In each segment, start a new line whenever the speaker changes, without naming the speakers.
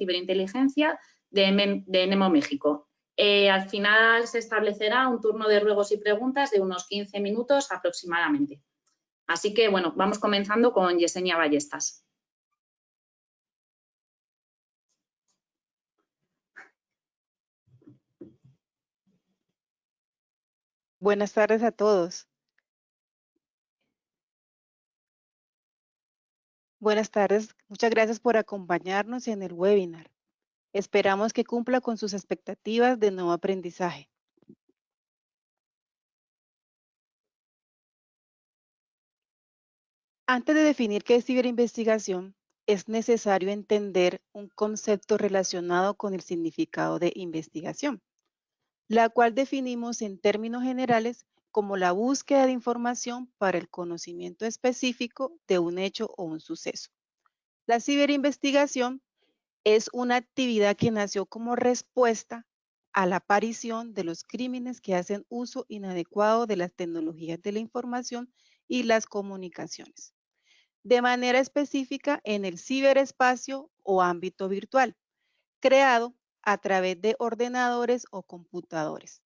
Ciberinteligencia de Nemo México. Al final se establecerá un turno de ruegos y preguntas de unos 15 minutos aproximadamente. Así que, bueno, vamos comenzando con Yesenia Ballestas.
Buenas tardes a todos. Buenas tardes, muchas gracias por acompañarnos en el webinar. Esperamos que cumpla con sus expectativas de nuevo aprendizaje. Antes de definir qué es ciberinvestigación, es necesario entender un concepto relacionado con el significado de investigación, la cual definimos en términos generales como la búsqueda de información para el conocimiento específico de un hecho o un suceso. La ciberinvestigación es una actividad que nació como respuesta a la aparición de los crímenes que hacen uso inadecuado de las tecnologías de la información y las comunicaciones, de manera específica en el ciberespacio o ámbito virtual, creado a través de ordenadores o computadores.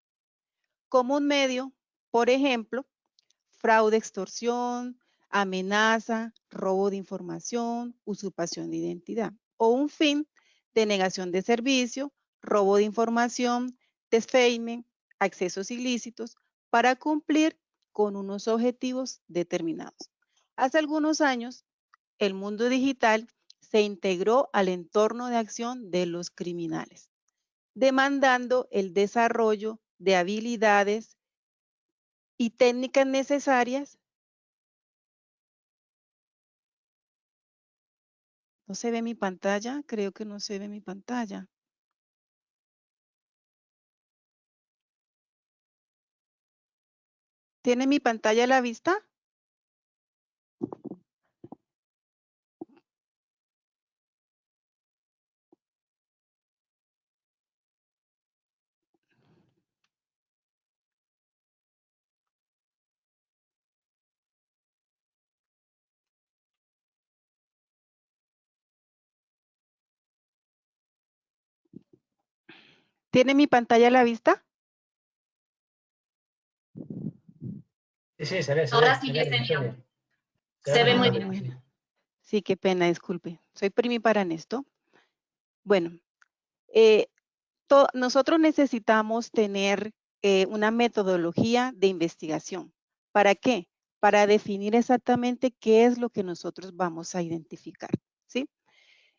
Como un medio, por ejemplo, fraude, extorsión, amenaza, robo de información, usurpación de identidad, o un fin, denegación de servicio, robo de información, defaming, accesos ilícitos, para cumplir con unos objetivos determinados. Hace algunos años, el mundo digital se integró al entorno de acción de los criminales, demandando el desarrollo de habilidades y técnicas necesarias. ¿No se ve mi pantalla? Creo que no se ve mi pantalla. ¿Tiene mi pantalla a la vista? ¿Tiene mi pantalla a la vista?
Sí, se ve.
Ahora sí, Yesenia. Se ve muy bien.
Bueno. Sí, qué pena, disculpe. Soy primipara en esto. Bueno, nosotros necesitamos tener una metodología de investigación. ¿Para qué? Para definir exactamente qué es lo que nosotros vamos a identificar, ¿sí?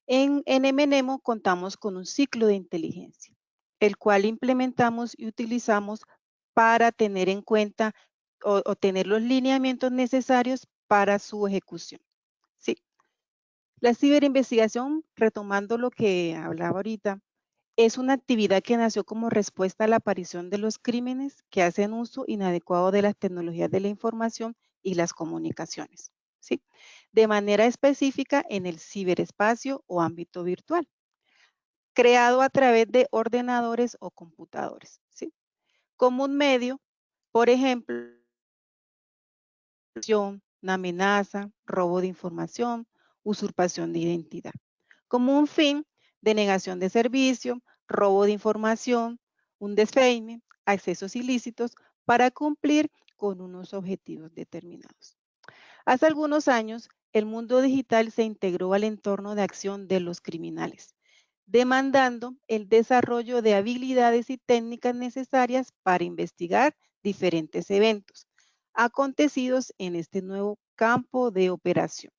En MNEMO contamos con un ciclo de inteligencia, el cual implementamos y utilizamos para tener en cuenta o tener los lineamientos necesarios para su ejecución, ¿sí? La ciberinvestigación, retomando lo que hablaba ahorita, es una actividad que nació como respuesta a la aparición de los crímenes que hacen uso inadecuado de las tecnologías de la información y las comunicaciones, ¿sí? De manera específica en el ciberespacio o ámbito virtual, creado a través de ordenadores o computadores, ¿sí? Como un medio, por ejemplo, una amenaza, robo de información, usurpación de identidad. Como un fin, denegación de servicio, robo de información, un defaming, accesos ilícitos para cumplir con unos objetivos determinados. Hace algunos años, el mundo digital se integró al entorno de acción de los criminales, demandando el desarrollo de habilidades y técnicas necesarias para investigar diferentes eventos acontecidos en este nuevo campo de operación.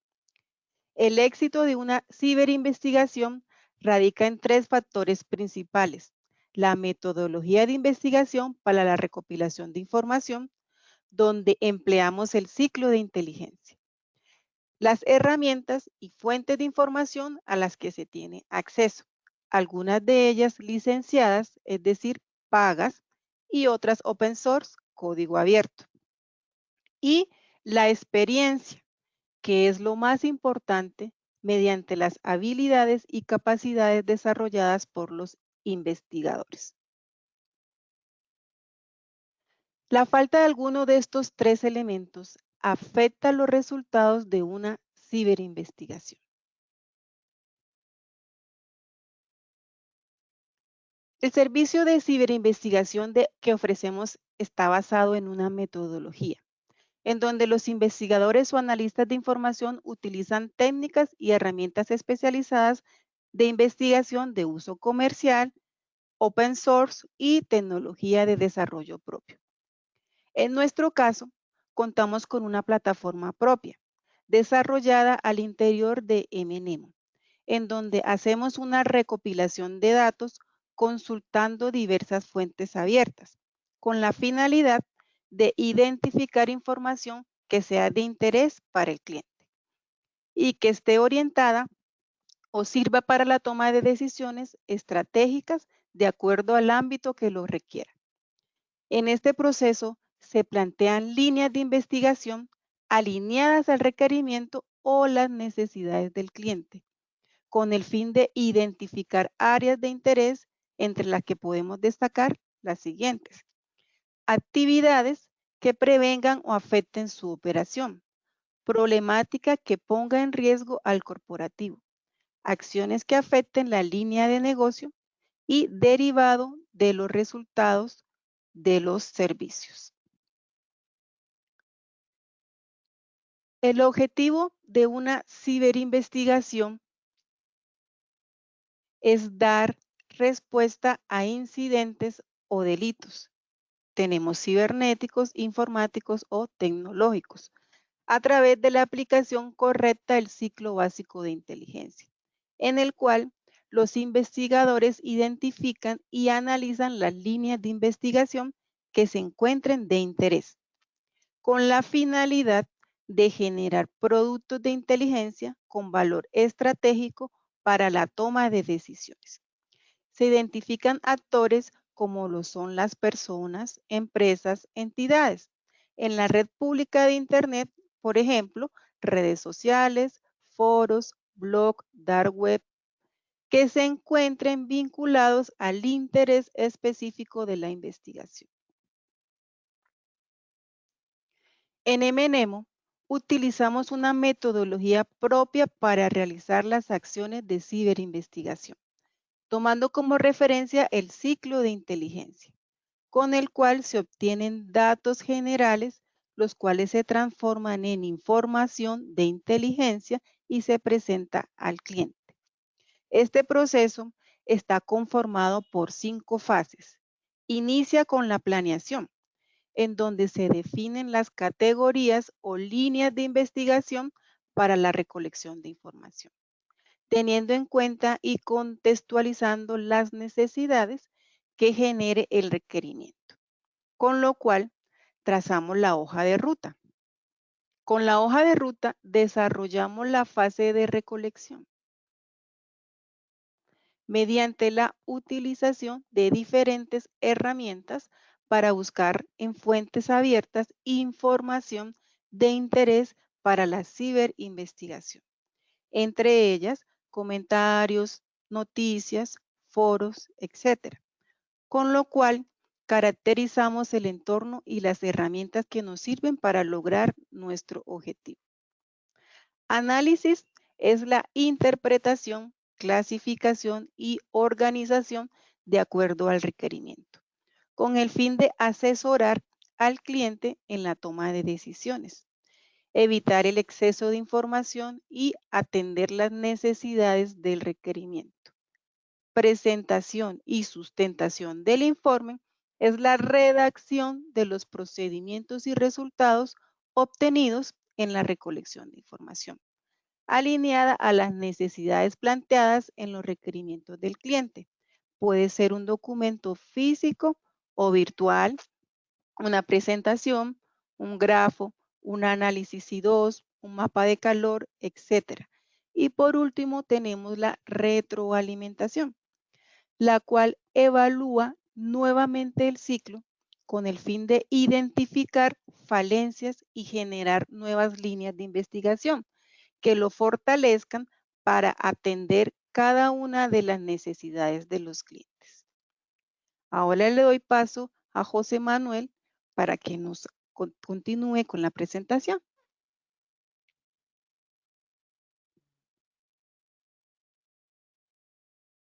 El éxito de una ciberinvestigación radica en 3 factores principales: la metodología de investigación para la recopilación de información, donde empleamos el ciclo de inteligencia, las herramientas y fuentes de información a las que se tiene acceso, algunas de ellas licenciadas, es decir, pagas, y otras open source, código abierto. Y la experiencia, que es lo más importante, mediante las habilidades y capacidades desarrolladas por los investigadores. La falta de alguno de estos 3 elementos afecta los resultados de una ciberinvestigación. El servicio de ciberinvestigación que ofrecemos está basado en una metodología, en donde los investigadores o analistas de información utilizan técnicas y herramientas especializadas de investigación de uso comercial, open source y tecnología de desarrollo propio. En nuestro caso, contamos con una plataforma propia, desarrollada al interior de MNemo, en donde hacemos una recopilación de datos consultando diversas fuentes abiertas, con la finalidad de identificar información que sea de interés para el cliente y que esté orientada o sirva para la toma de decisiones estratégicas de acuerdo al ámbito que lo requiera. En este proceso se plantean líneas de investigación alineadas al requerimiento o las necesidades del cliente, con el fin de identificar áreas de interés entre las que podemos destacar las siguientes. Actividades que prevengan o afecten su operación. Problemática que ponga en riesgo al corporativo. Acciones que afecten la línea de negocio y derivado de los resultados de los servicios. El objetivo de una ciberinvestigación es dar respuesta a incidentes o delitos. Tenemos cibernéticos, informáticos o tecnológicos, a través de la aplicación correcta del ciclo básico de inteligencia, en el cual los investigadores identifican y analizan las líneas de investigación que se encuentren de interés, con la finalidad de generar productos de inteligencia con valor estratégico para la toma de decisiones. Se identifican actores como lo son las personas, empresas, entidades. En la red pública de Internet, por ejemplo, redes sociales, foros, blog, dark web, que se encuentren vinculados al interés específico de la investigación. En MNemo utilizamos una metodología propia para realizar las acciones de ciberinvestigación, tomando como referencia el ciclo de inteligencia, con el cual se obtienen datos generales, los cuales se transforman en información de inteligencia y se presenta al cliente. Este proceso está conformado por 5 fases. Inicia con la planeación, en donde se definen las categorías o líneas de investigación para la recolección de información, teniendo en cuenta y contextualizando las necesidades que genere el requerimiento, con lo cual trazamos la hoja de ruta. Con la hoja de ruta desarrollamos la fase de recolección mediante la utilización de diferentes herramientas para buscar en fuentes abiertas información de interés para la ciberinvestigación. Entre ellas, comentarios, noticias, foros, etc. Con lo cual, caracterizamos el entorno y las herramientas que nos sirven para lograr nuestro objetivo. Análisis es la interpretación, clasificación y organización de acuerdo al requerimiento, con el fin de asesorar al cliente en la toma de decisiones, evitar el exceso de información y atender las necesidades del requerimiento. Presentación y sustentación del informe es la redacción de los procedimientos y resultados obtenidos en la recolección de información, alineada a las necesidades planteadas en los requerimientos del cliente. Puede ser un documento físico o virtual, una presentación, un grafo, un análisis I2, un mapa de calor, etc. Y por último tenemos la retroalimentación, la cual evalúa nuevamente el ciclo con el fin de identificar falencias y generar nuevas líneas de investigación que lo fortalezcan para atender cada una de las necesidades de los clientes. Ahora le doy paso a José Manuel para que nos continúe con la presentación.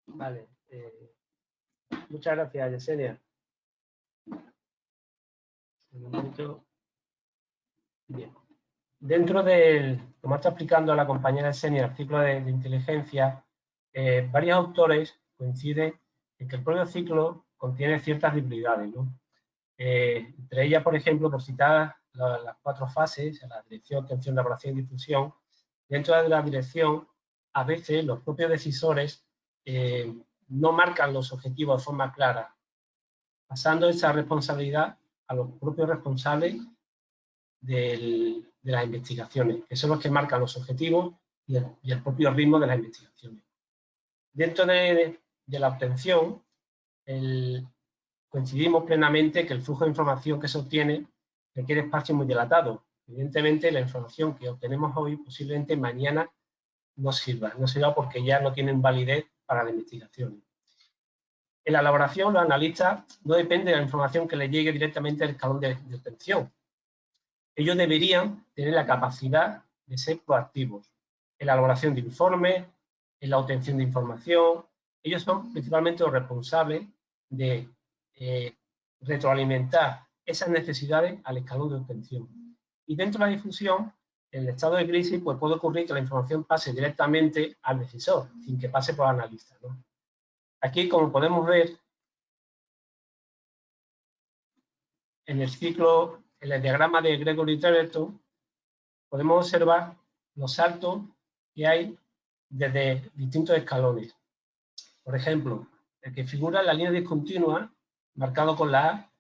Vale.
Muchas gracias, Yesenia. Un momento. Bien. Dentro del, como está explicando la compañera Yesenia, el ciclo de inteligencia, varios autores coinciden en que el propio ciclo contiene ciertas debilidades, ¿no? Entre ellas, por ejemplo, por citar las 4 fases, la dirección, obtención, elaboración y difusión. Dentro de la dirección, a veces los propios decisores no marcan los objetivos de forma clara, pasando esa responsabilidad a los propios responsables de las investigaciones, que son los que marcan los objetivos y el propio ritmo de las investigaciones. Dentro de la obtención, coincidimos plenamente que el flujo de información que se obtiene requiere espacio muy dilatado. Evidentemente, la información que obtenemos hoy posiblemente mañana no sirva porque ya no tienen validez para la investigación. En la elaboración, los analistas no dependen de la información que les llegue directamente al escalón de obtención. Ellos deberían tener la capacidad de ser proactivos en la elaboración de informes, en la obtención de información. Ellos son principalmente los responsables de retroalimentar esas necesidades al escalón de obtención. Y dentro de la difusión, en el estado de crisis, pues puede ocurrir que la información pase directamente al decisor, sin que pase por el analista, ¿no? Aquí, como podemos ver, en el ciclo, en el diagrama de Gregory Treverton, podemos observar los saltos que hay desde distintos escalones. Por ejemplo, el que figura en la línea discontinua, marcado con la A,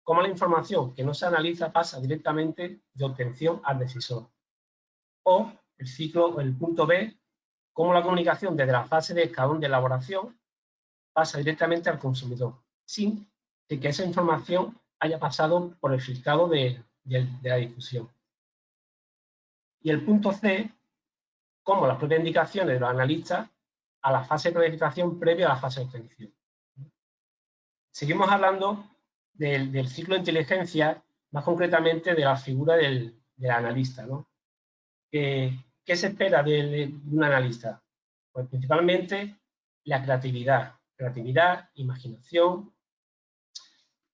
cómo la información que no se analiza pasa directamente de obtención al decisor. O el ciclo, el punto B, cómo la comunicación desde la fase de escalón de elaboración pasa directamente al consumidor, sin que esa información haya pasado por el filtrado de la difusión. Y el punto C, cómo las propias indicaciones de los analistas a la fase de planificación previa a la fase de obtención. Seguimos hablando del ciclo de inteligencia, más concretamente de la figura del analista, ¿no? ¿Qué se espera de un analista? Pues principalmente la creatividad, imaginación,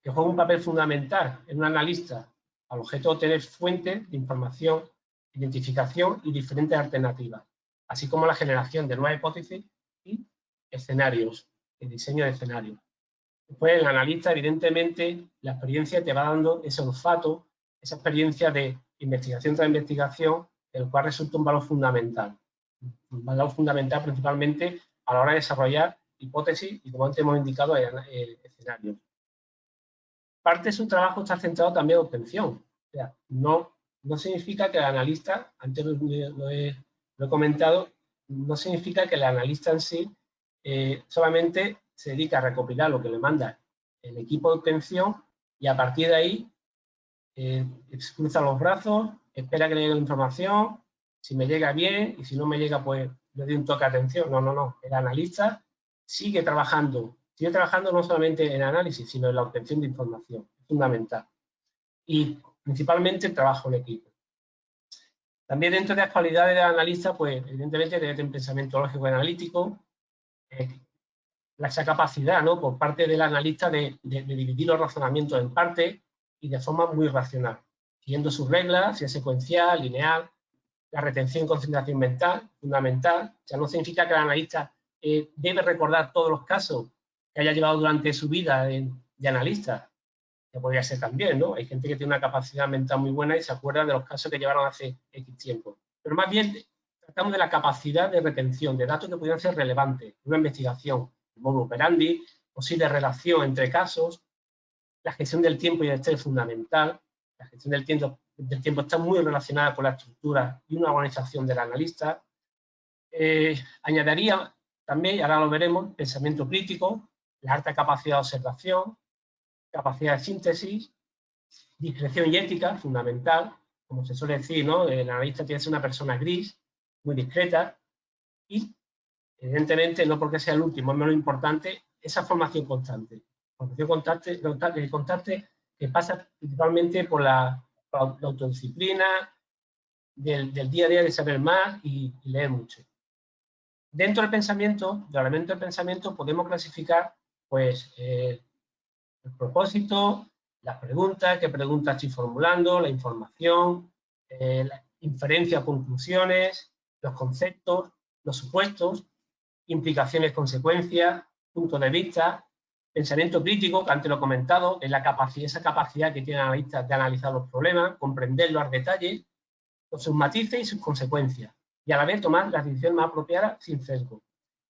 que juega un papel fundamental en un analista al objeto de obtener fuentes de información, identificación y diferentes alternativas, así como la generación de nuevas hipótesis y escenarios, el diseño de escenarios. Después, el analista, evidentemente, la experiencia te va dando ese olfato, esa experiencia de investigación tras investigación, el cual resulta un valor fundamental. Un valor fundamental principalmente a la hora de desarrollar hipótesis y, como antes hemos indicado, escenarios. Parte de su trabajo está centrado también en obtención. O sea, no significa que el analista, antes lo he comentado, no significa que el analista en sí solamente se dedica a recopilar lo que le manda el equipo de obtención y a partir de ahí cruza los brazos, espera que le llegue la información, si me llega bien y si no me llega pues le doy un toque de atención. No. El analista sigue trabajando no solamente en análisis, sino en la obtención de información, es fundamental. Y principalmente el trabajo en equipo. También dentro de las cualidades del analista, pues evidentemente debe tener un pensamiento lógico y analítico, esa capacidad, ¿no?, por parte del analista de dividir los razonamientos en partes y de forma muy racional, siguiendo sus reglas, si es secuencial, lineal. La retención y concentración mental, fundamental. O sea, no significa que el analista debe recordar todos los casos que haya llevado durante su vida de analista, que podría ser también, ¿no? Hay gente que tiene una capacidad mental muy buena y se acuerda de los casos que llevaron hace X tiempo. Pero más bien tratamos de la capacidad de retención de datos que pudieran ser relevantes, una investigación, el modus operandi, posible relación entre casos, la gestión del tiempo y el estrés es fundamental. La gestión del tiempo está muy relacionada con la estructura y una organización del analista. Añadiría también, y ahora lo veremos, pensamiento crítico, la alta capacidad de observación, capacidad de síntesis, discreción y ética, fundamental. Como se suele decir, ¿no?, el analista tiene que ser una persona gris, muy discreta y, evidentemente, no porque sea el último, es menos importante, esa formación constante. Formación constante que pasa principalmente por la autodisciplina, del día a día de saber más y leer mucho. Dentro del pensamiento, del elemento del pensamiento, podemos clasificar pues el propósito, las preguntas, qué preguntas estoy formulando, la información, la inferencia o conclusiones, los conceptos, los supuestos, implicaciones, consecuencias, puntos de vista, pensamiento crítico, que antes lo he comentado, es esa capacidad que tiene el analista de analizar los problemas, comprenderlos al detalle, con sus matices y sus consecuencias, y a la vez tomar las decisiones más apropiadas sin sesgo.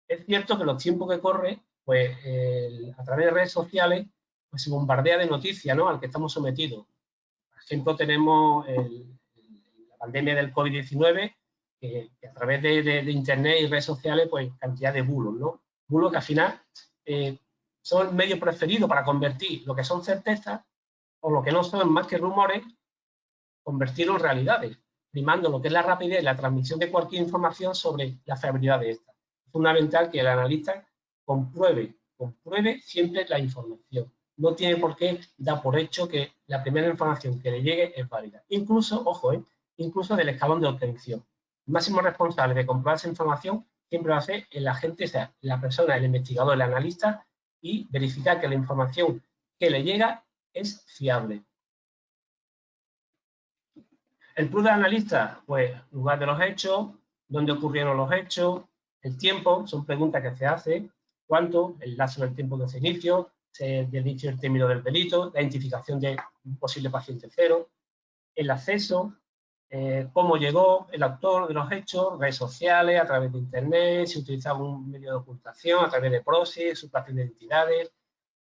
Es cierto que los tiempos que corre, pues a través de redes sociales, pues se bombardea de noticias, ¿no?, al que estamos sometidos. Por ejemplo, tenemos la pandemia del COVID-19, que a través de Internet y redes sociales, pues cantidad de bulos, ¿no? Bulos que al final son el medio preferido para convertir lo que son certezas o lo que no son más que rumores, convertirlo en realidades, primando lo que es la rapidez y la transmisión de cualquier información sobre la fiabilidad de esta. Es fundamental que el analista compruebe siempre la información. No tiene por qué dar por hecho que la primera información que le llegue es válida. Incluso, ojo, incluso del escalón de obtención. El máximo responsable de comprobar esa información siempre va a ser el agente, o sea, la persona, el investigador, el analista, y verificar que la información que le llega es fiable. El plus del analista, pues lugar de los hechos, dónde ocurrieron los hechos, el tiempo, son preguntas que se hacen, cuánto, el lapso del tiempo de ese inicio, del inicio del término del delito, la identificación de un posible paciente cero, el acceso, cómo llegó el autor de los hechos, redes sociales, a través de internet, si utilizaba un medio de ocultación, a través de proxy, supracción de identidades,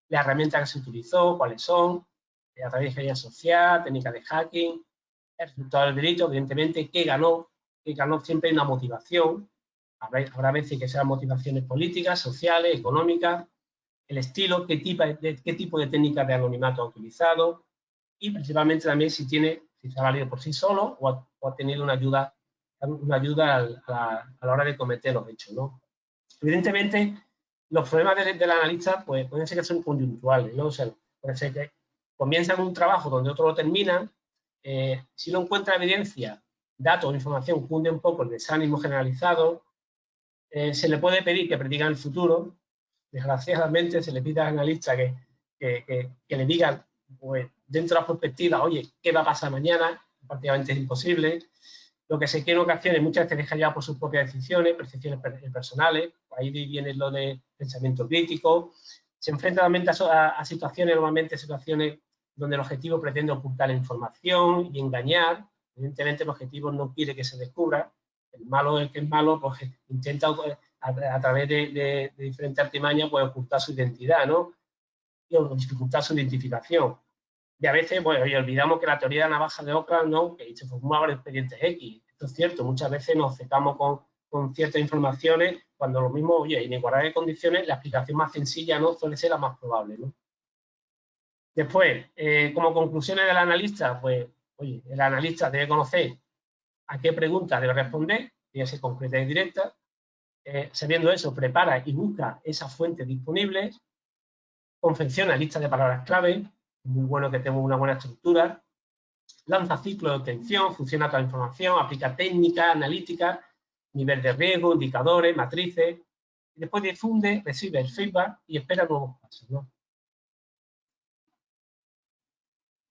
la herramienta que se utilizó, cuáles son, a través de ingeniería social, técnicas de hacking, el resultado del delito, evidentemente, qué ganó siempre hay una motivación, habrá veces que sean motivaciones políticas, sociales, económicas, el estilo, qué tipo de técnicas de anonimato ha utilizado y principalmente también si se ha valido por sí solo o ha tenido una ayuda a la hora de cometer los hechos, ¿no? Evidentemente, los problemas del analista pues, pueden ser que son conjuntuales, ¿no? O sea, puede ser que comienzan un trabajo donde otros lo terminan. Si no encuentra evidencia, datos o información, cunde un poco el desánimo generalizado. Se le puede pedir que prediga el futuro. Desgraciadamente, se le pide al analista que le digan, pues, dentro de la perspectiva, oye, ¿qué va a pasar mañana? Prácticamente es imposible. Lo que se quiere en ocasiones, muchas veces deja ya por sus propias decisiones, percepciones personales. Ahí viene lo de pensamiento crítico. Se enfrenta normalmente a situaciones, donde el objetivo pretende ocultar la información y engañar. Evidentemente, el objetivo no quiere que se descubra. El malo, el que es malo, pues intenta a través de diferentes artimañas pues, ocultar su identidad, ¿no? Y dificultar su identificación. Y a veces, bueno, y olvidamos que la teoría de la navaja de Ockham, ¿no?, que se formula varios expedientes X. Esto es cierto, muchas veces nos acercamos con ciertas informaciones, cuando lo mismo, oye, en igualdad de condiciones, la explicación más sencilla, ¿no?, suele ser la más probable, ¿no? Después, como conclusiones del analista, pues, oye, el analista debe conocer a qué pregunta debe responder, debe ser concreta y directa. Sabiendo eso, prepara y busca esas fuentes disponibles, confecciona listas de palabras clave, muy bueno que tenga una buena estructura, lanza ciclos de obtención, funciona toda la información, aplica técnicas, analíticas, nivel de riesgo, indicadores, matrices, y después difunde, recibe el feedback y espera nuevos pasos, ¿no?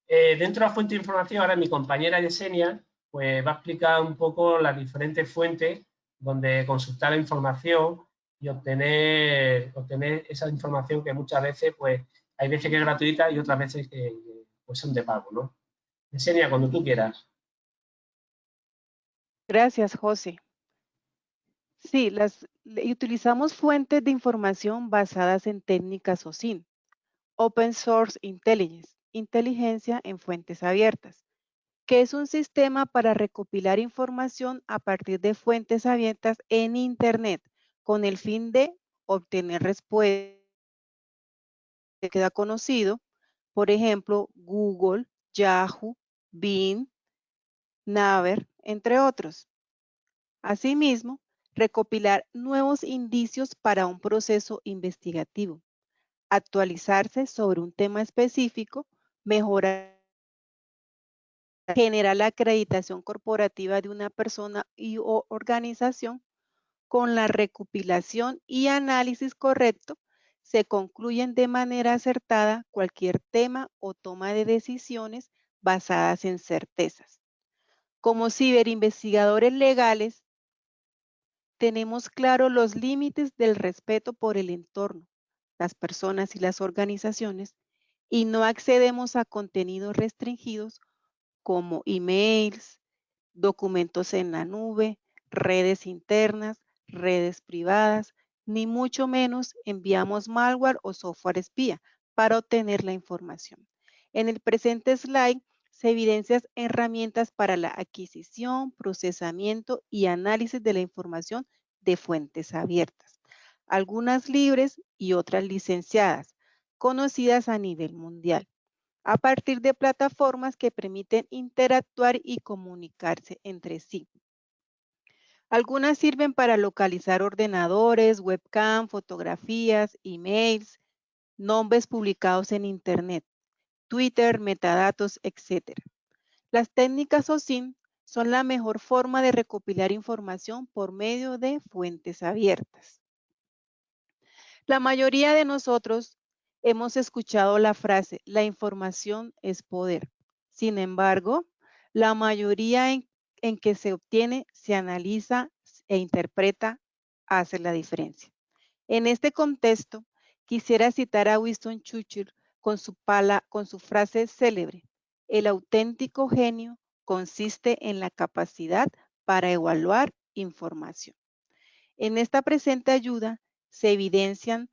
Dentro de la fuente de información, ahora mi compañera Yesenia pues, va a explicar un poco las diferentes fuentes donde consultar la información y obtener esa información que muchas veces, pues, hay veces que es gratuita y otras veces que pues, son de pago, ¿no? Yesenia, cuando tú quieras.
Gracias, José. Sí, utilizamos fuentes de información basadas en técnicas OSINT, Open Source Intelligence, inteligencia en fuentes abiertas, que es un sistema para recopilar información a partir de fuentes abiertas en Internet, con el fin de obtener respuestas que queda conocido, por ejemplo, Google, Yahoo, Bing, Naver, entre otros. Asimismo, recopilar nuevos indicios para un proceso investigativo, actualizarse sobre un tema específico, mejorar, generar la acreditación corporativa de una persona o organización con la recopilación y análisis correcto, se concluyen de manera acertada cualquier tema o toma de decisiones basadas en certezas. Como ciberinvestigadores legales, tenemos claros los límites del respeto por el entorno, las personas y las organizaciones, y no accedemos a contenidos restringidos como emails, documentos en la nube, redes internas, redes privadas, ni mucho menos enviamos malware o software espía para obtener la información. En el presente slide se evidencian herramientas para la adquisición, procesamiento y análisis de la información de fuentes abiertas, algunas libres y otras licenciadas, conocidas a nivel mundial, a partir de plataformas que permiten interactuar y comunicarse entre sí. Algunas sirven para localizar ordenadores, webcam, fotografías, emails, nombres publicados en Internet, Twitter, metadatos, etc. Las técnicas OSINT son la mejor forma de recopilar información por medio de fuentes abiertas. La mayoría de nosotros hemos escuchado la frase, la información es poder. Sin embargo, la mayoría en que se obtiene, se analiza e interpreta, hace la diferencia. En este contexto, quisiera citar a Winston Churchill con su frase célebre, el auténtico genio consiste en la capacidad para evaluar información. En esta presente ayuda se evidencian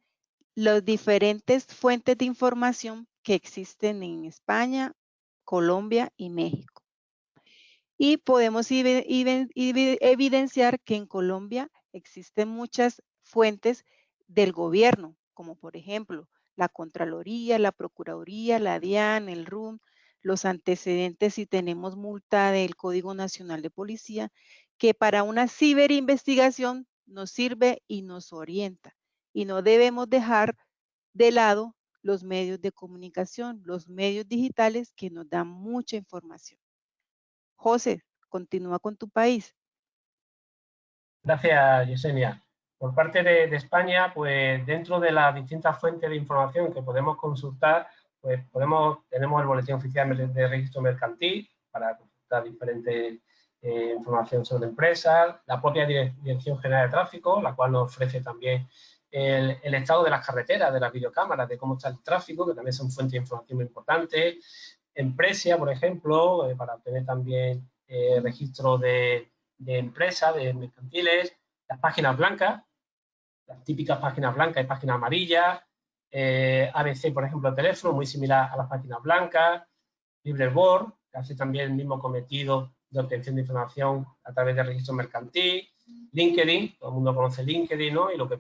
las diferentes fuentes de información que existen en España, Colombia y México. Y podemos evidenciar que en Colombia existen muchas fuentes del gobierno, como por ejemplo la Contraloría, la Procuraduría, la DIAN, el RUM, los antecedentes si tenemos multa del Código Nacional de Policía, que para una ciberinvestigación nos sirve y nos orienta. Y no debemos dejar de lado los medios de comunicación, los medios digitales que nos dan mucha información. José, continúa con tu país.
Gracias, Yesenia. Por parte de España, pues dentro de las distintas fuentes de información que podemos consultar, pues tenemos el Boletín Oficial de Registro Mercantil para consultar diferentes información sobre empresas, la propia Dirección General de Tráfico, la cual nos ofrece también el estado de las carreteras, de las videocámaras, de cómo está el tráfico, que también son fuentes de información muy importantes. Empresa, por ejemplo, para obtener también registro de empresas, de mercantiles, las páginas blancas, las típicas páginas blancas y páginas amarillas, ABC, por ejemplo, teléfono, muy similar a las páginas blancas, LibreBoard, que hace también el mismo cometido de obtención de información a través del registro mercantil, LinkedIn, todo el mundo conoce LinkedIn, ¿no? Y lo que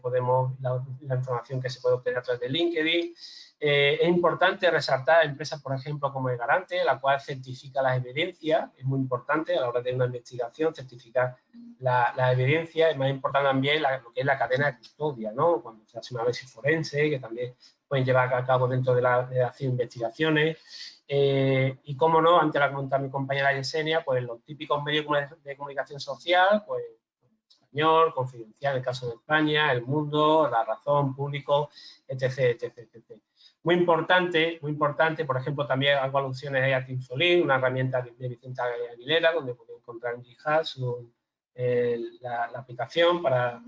la información que se puede obtener a través de LinkedIn. Es importante resaltar empresas, por ejemplo, como el Garante, la cual certifica las evidencias, es muy importante a la hora de una investigación, certificar la evidencia, es más importante también lo que es la cadena de custodia, ¿no? Cuando se hace una análisis forense, que también pueden llevar a cabo dentro de hacer investigaciones. Y cómo no, antes la comentaba mi compañera Yesenia, pues los típicos medios de comunicación social, pues Español, Confidencial en el caso de España, El Mundo, La Razón, Público, etc., etc., etc. Muy importante, por ejemplo, también hago alusiones a Tinsolín, una herramienta de Vicente Aguilera, donde pueden encontrar en GitHub la aplicación para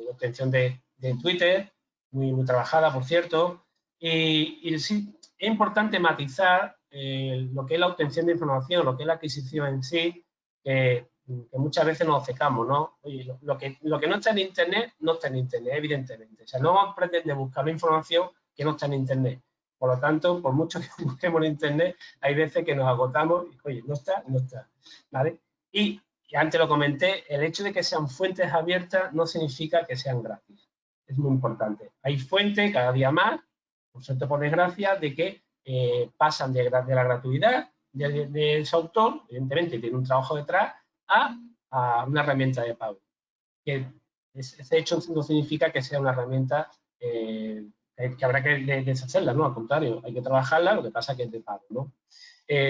obtención de Twitter, muy trabajada, por cierto. Y sí, es importante matizar lo que es la obtención de información, lo que es la adquisición en sí, que muchas veces nos obcecamos, ¿no? Oye, lo que no está en Internet, no está en Internet, evidentemente. O sea, no vamos a pretender buscar una información que no está en Internet. Por lo tanto, por mucho que busquemos en Internet, hay veces que nos agotamos y, oye, no está, ¿vale? Y antes lo comenté, el hecho de que sean fuentes abiertas no significa que sean gratis. Es muy importante. Hay fuentes cada día más, por suerte por desgracia, de que pasan de la gratuidad de su autor, evidentemente tiene un trabajo detrás, a una herramienta de pago. Que ese hecho no significa que sea una herramienta que habrá que deshacerla, ¿no? Al contrario, hay que trabajarla, lo que pasa es que es de pago, ¿no?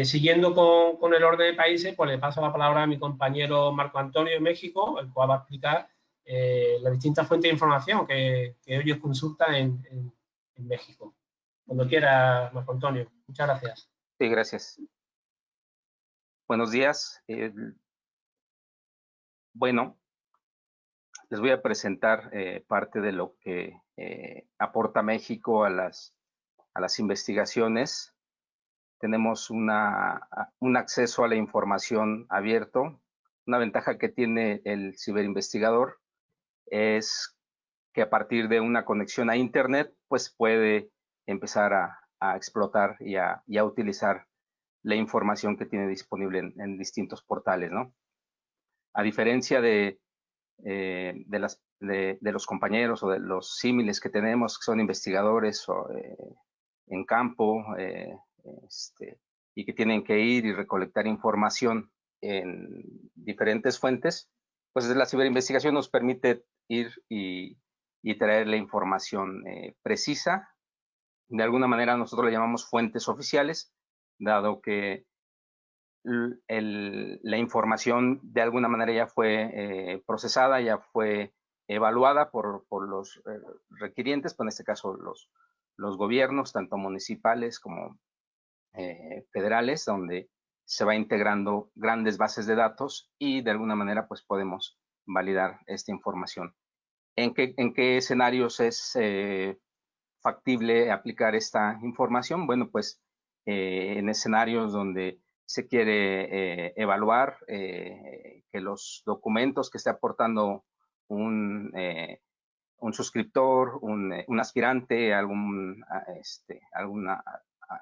Siguiendo con el orden de países, pues le paso la palabra a mi compañero Marco Antonio de México, el cual va a explicar las distintas fuentes de información que ellos consultan en en México. Cuando quiera, Marco Antonio. Muchas gracias.
Sí, gracias. Buenos días. Bueno, les voy a presentar parte de lo que aporta México a las investigaciones. Tenemos un acceso a la información abierto. Una ventaja que tiene el ciberinvestigador es que a partir de una conexión a Internet, pues puede empezar a explotar y a utilizar la información que tiene disponible en distintos portales, ¿no? A diferencia de los compañeros o de los símiles que tenemos, que son investigadores en campo y que tienen que ir y recolectar información en diferentes fuentes, pues la ciberinvestigación nos permite ir y traer la información precisa. De alguna manera nosotros le llamamos fuentes oficiales, dado que la información de alguna manera ya fue procesada, ya fue evaluada por los requirientes, pues en este caso los gobiernos, tanto municipales como federales, donde se va integrando grandes bases de datos y de alguna manera pues podemos validar esta información. ¿En qué escenarios es factible aplicar esta información? Bueno, pues en escenarios donde se quiere evaluar que los documentos que esté aportando un suscriptor, un aspirante a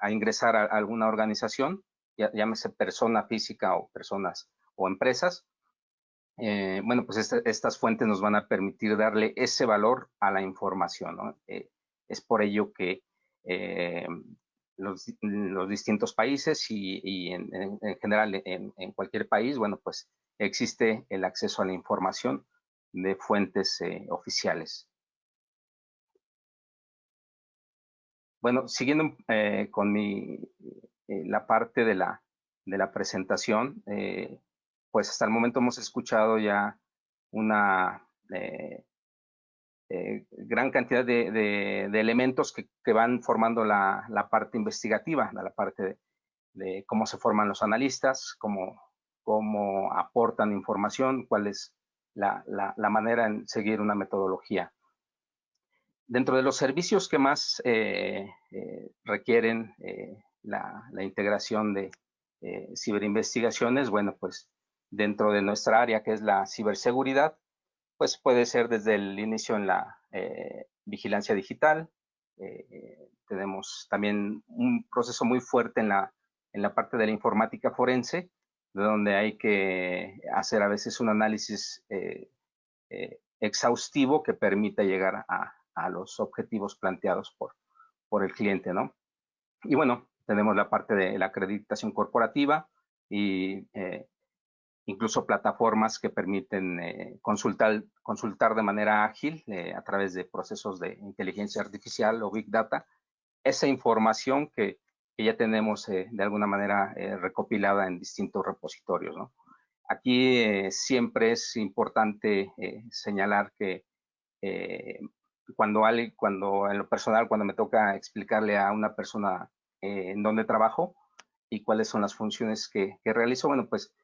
ingresar a alguna organización, llámese persona física o personas o empresas, bueno, pues estas fuentes nos van a permitir darle ese valor a la información, ¿no? Es por ello que los distintos países y en general en cualquier país, bueno, pues existe el acceso a la información de fuentes oficiales. Bueno, siguiendo con la parte de la presentación, pues hasta el momento hemos escuchado ya una gran cantidad de elementos que van formando la parte investigativa, la parte de cómo se forman los analistas, cómo aportan información, cuál es la manera en seguir una metodología. Dentro de los servicios que más requieren la integración de ciberinvestigaciones, bueno, pues dentro de nuestra área, que es la ciberseguridad, pues puede ser desde el inicio en la vigilancia digital. Tenemos también un proceso muy fuerte en la parte de la informática forense, de donde hay que hacer a veces un análisis exhaustivo que permita llegar a los objetivos planteados por el cliente, ¿no? Y bueno, tenemos la parte de la acreditación corporativa y incluso plataformas que permiten consultar de manera ágil a través de procesos de inteligencia artificial o Big Data, esa información que ya tenemos de alguna manera recopilada en distintos repositorios, ¿no? Aquí siempre es importante señalar que cuando en lo personal, cuando me toca explicarle a una persona en dónde trabajo y cuáles son las funciones que realizo, bueno, pues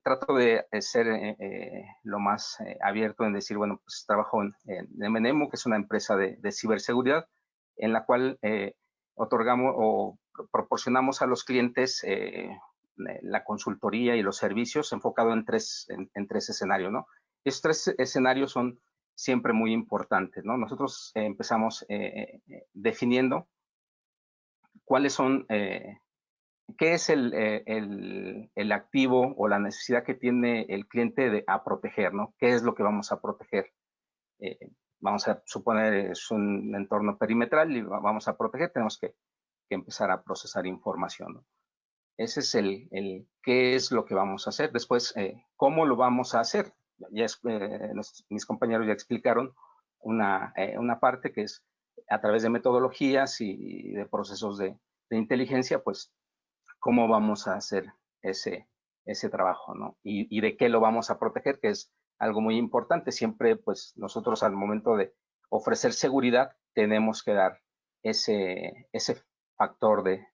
trato de ser lo más abierto en decir, bueno, pues trabajo en MNEMO, que es una empresa de ciberseguridad, en la cual otorgamos o proporcionamos a los clientes la consultoría y los servicios enfocado en tres escenarios, ¿no? Estos tres escenarios son siempre muy importantes, ¿no? Nosotros empezamos definiendo cuáles son, qué es el activo o la necesidad que tiene el cliente a proteger, ¿no? ¿Qué es lo que vamos a proteger? Vamos a suponer es un entorno perimetral y vamos a proteger, tenemos que empezar a procesar información, ¿no? Ese es qué es lo que vamos a hacer. Después, ¿cómo lo vamos a hacer? Mis compañeros ya explicaron una parte que es a través de metodologías y de procesos de inteligencia, pues, cómo vamos a hacer ese trabajo, ¿no? Y de qué lo vamos a proteger, que es algo muy importante. Siempre, pues, nosotros al momento de ofrecer seguridad, tenemos que dar ese factor de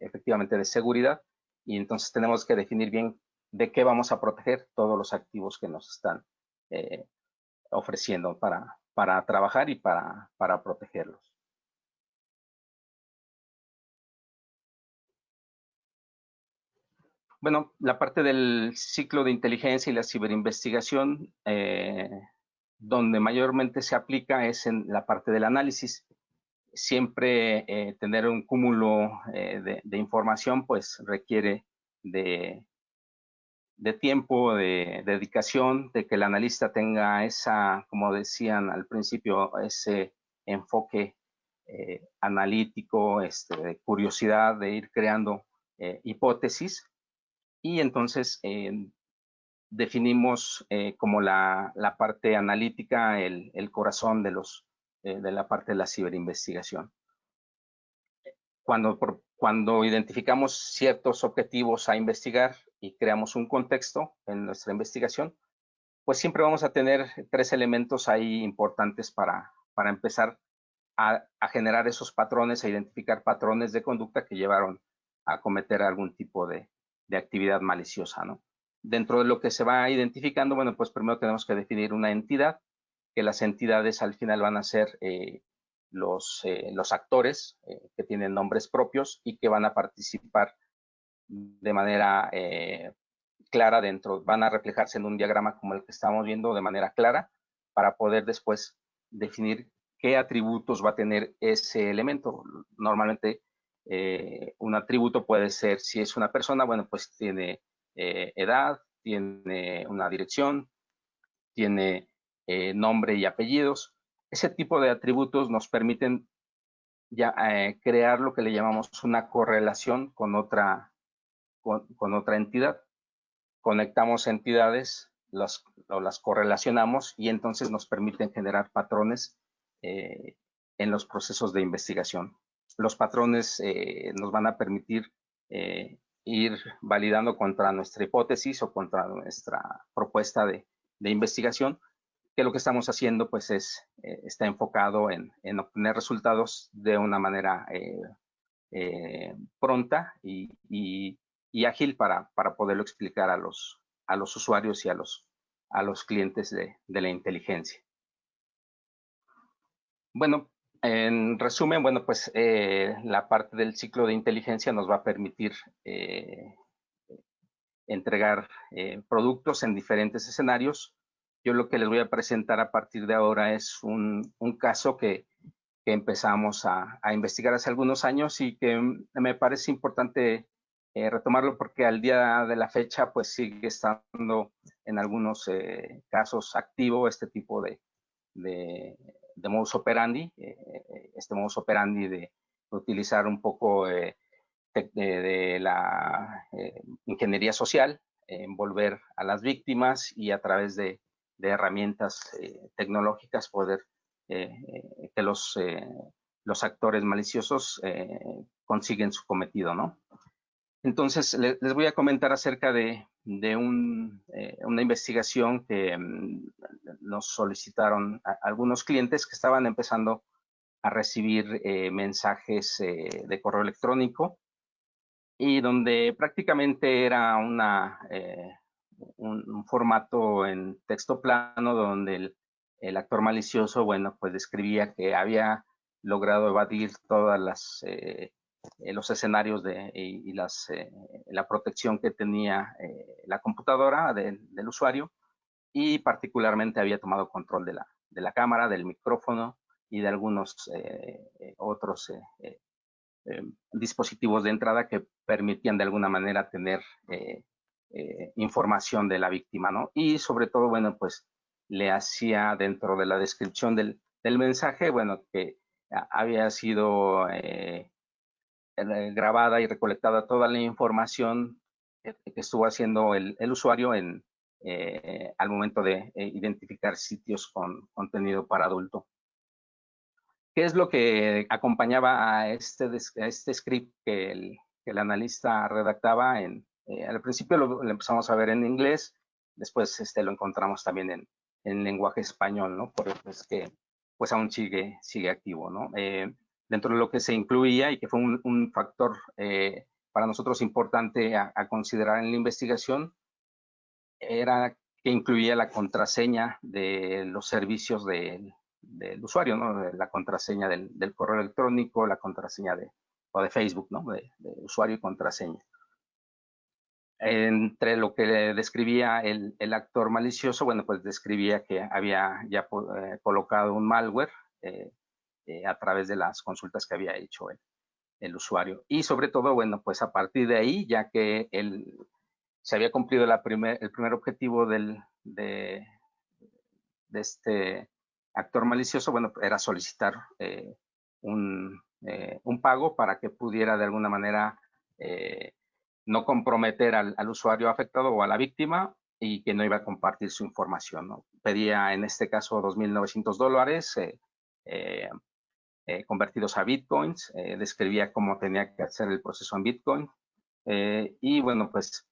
efectivamente de seguridad, y entonces tenemos que definir bien de qué vamos a proteger todos los activos que nos están ofreciendo para trabajar y para protegerlos. Bueno, la parte del ciclo de inteligencia y la ciberinvestigación, donde mayormente se aplica es en la parte del análisis. Siempre tener un cúmulo de información pues requiere de tiempo, de dedicación, de que el analista tenga esa, como decían al principio, ese enfoque analítico, de curiosidad, de ir creando hipótesis. Y entonces definimos como la parte analítica el corazón de la parte de la ciberinvestigación. Cuando identificamos ciertos objetivos a investigar y creamos un contexto en nuestra investigación, pues siempre vamos a tener 3 elementos ahí importantes para empezar a generar esos patrones, a identificar patrones de conducta que llevaron a cometer algún tipo de actividad maliciosa, ¿no? Dentro de lo que se va identificando, bueno, pues primero tenemos que definir una entidad, que las entidades al final van a ser los actores que tienen nombres propios y que van a participar de manera clara van a reflejarse en un diagrama como el que estamos viendo de manera clara para poder después definir qué atributos va a tener ese elemento. Normalmente un atributo puede ser, si es una persona, bueno, pues tiene edad, tiene una dirección, tiene nombre y apellidos. Ese tipo de atributos nos permiten ya crear lo que le llamamos una correlación con otra entidad. Conectamos entidades, las correlacionamos y entonces nos permiten generar patrones en los procesos de investigación. Los patrones nos van a permitir ir validando contra nuestra hipótesis o contra nuestra propuesta de investigación, que lo que estamos haciendo pues está enfocado en obtener resultados de una manera pronta y ágil para poderlo explicar a los usuarios y a los clientes de la inteligencia. Bueno, en resumen, bueno, pues la parte del ciclo de inteligencia nos va a permitir entregar productos en diferentes escenarios. Yo lo que les voy a presentar a partir de ahora es un caso que empezamos a investigar hace algunos años y que me parece importante retomarlo porque al día de la fecha pues sigue estando en algunos casos activo este tipo de modus operandi, este modus operandi de utilizar un poco de la ingeniería social, envolver a las víctimas y a través de herramientas tecnológicas poder que los actores maliciosos consiguen su cometido, ¿no? Entonces, les voy a comentar acerca de una investigación que nos solicitaron algunos clientes que estaban empezando a recibir mensajes de correo electrónico y donde prácticamente era un formato en texto plano donde el actor malicioso, bueno, pues describía que había logrado evadir todas los escenarios y la protección que tenía la computadora del usuario y particularmente había tomado control de la cámara, del micrófono y de algunos otros dispositivos de entrada que permitían de alguna manera tener información de la víctima, ¿no? Y sobre todo, bueno, pues le hacía dentro de la descripción del mensaje, bueno, que había sido grabada y recolectada toda la información que estuvo haciendo el usuario al momento de identificar sitios con contenido para adulto. ¿Qué es lo que acompañaba a este script que el analista redactaba? Al principio lo empezamos a ver en inglés, después lo encontramos también en lenguaje español, ¿no? Por eso es que pues aún sigue activo, ¿no? dentro de lo que se incluía y que fue un factor para nosotros importante a considerar en la investigación, era que incluía la contraseña de los servicios del usuario, ¿no? La contraseña del correo electrónico, la contraseña o de Facebook, ¿no? De usuario y contraseña. Entre lo que describía el actor malicioso, bueno, pues describía que había ya colocado un malware a través de las consultas que había hecho el usuario. Y sobre todo, bueno, pues a partir de ahí, ya que se había cumplido el primer objetivo de este actor malicioso, bueno, era solicitar un pago para que pudiera de alguna manera no comprometer al usuario afectado o a la víctima y que no iba a compartir su información, ¿no? Pedía en este caso $2,900 convertidos a bitcoins, describía cómo tenía que hacer el proceso en bitcoin y bueno, pues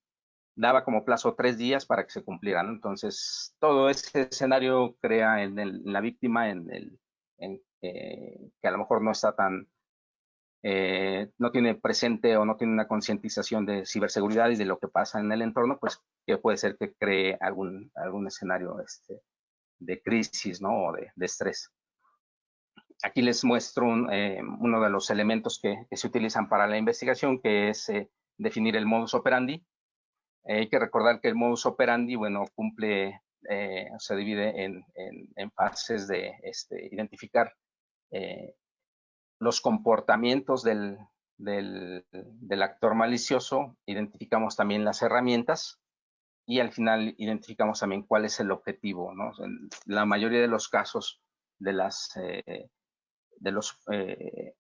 daba como plazo 3 días para que se cumpliera, ¿no? Entonces, todo ese escenario crea en la víctima que a lo mejor no está tan, no tiene presente o no tiene una concientización de ciberseguridad y de lo que pasa en el entorno, pues que puede ser que cree algún escenario de crisis, ¿no? O de estrés. Aquí les muestro uno de los elementos que se utilizan para la investigación, que es definir el modus operandi. Hay que recordar que el modus operandi, bueno, se divide en fases de identificar los comportamientos del actor malicioso, identificamos también las herramientas y al final identificamos también cuál es el objetivo, ¿no? En la mayoría de los casos de los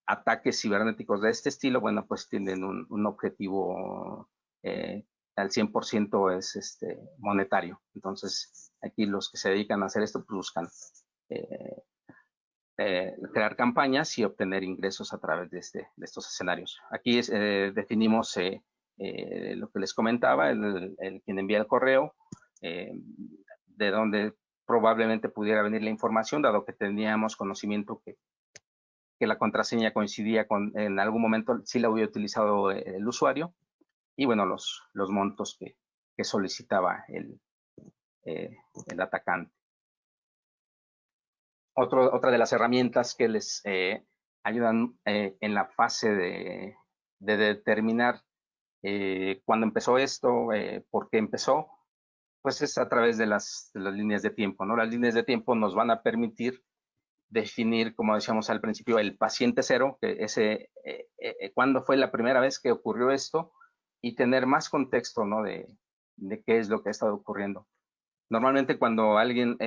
ataques cibernéticos de este estilo, bueno, pues tienen un objetivo al 100% es monetario. Entonces, aquí los que se dedican a hacer esto, pues buscan crear campañas y obtener ingresos a través de estos escenarios. Aquí definimos lo que les comentaba, quien envía el correo, de dónde probablemente pudiera venir la información, dado que teníamos conocimiento que la contraseña coincidía en algún momento sí la había utilizado el usuario, y bueno, los montos que solicitaba el atacante. Otra de las herramientas que les ayudan en la fase de determinar cuándo empezó esto, por qué empezó, pues es a través de las líneas de tiempo, ¿no? Las líneas de tiempo nos van a permitir definir, como decíamos al principio, el paciente cero, que cuándo fue la primera vez que ocurrió esto, y tener más contexto, ¿no? de qué es lo que ha estado ocurriendo. Normalmente cuando alguien,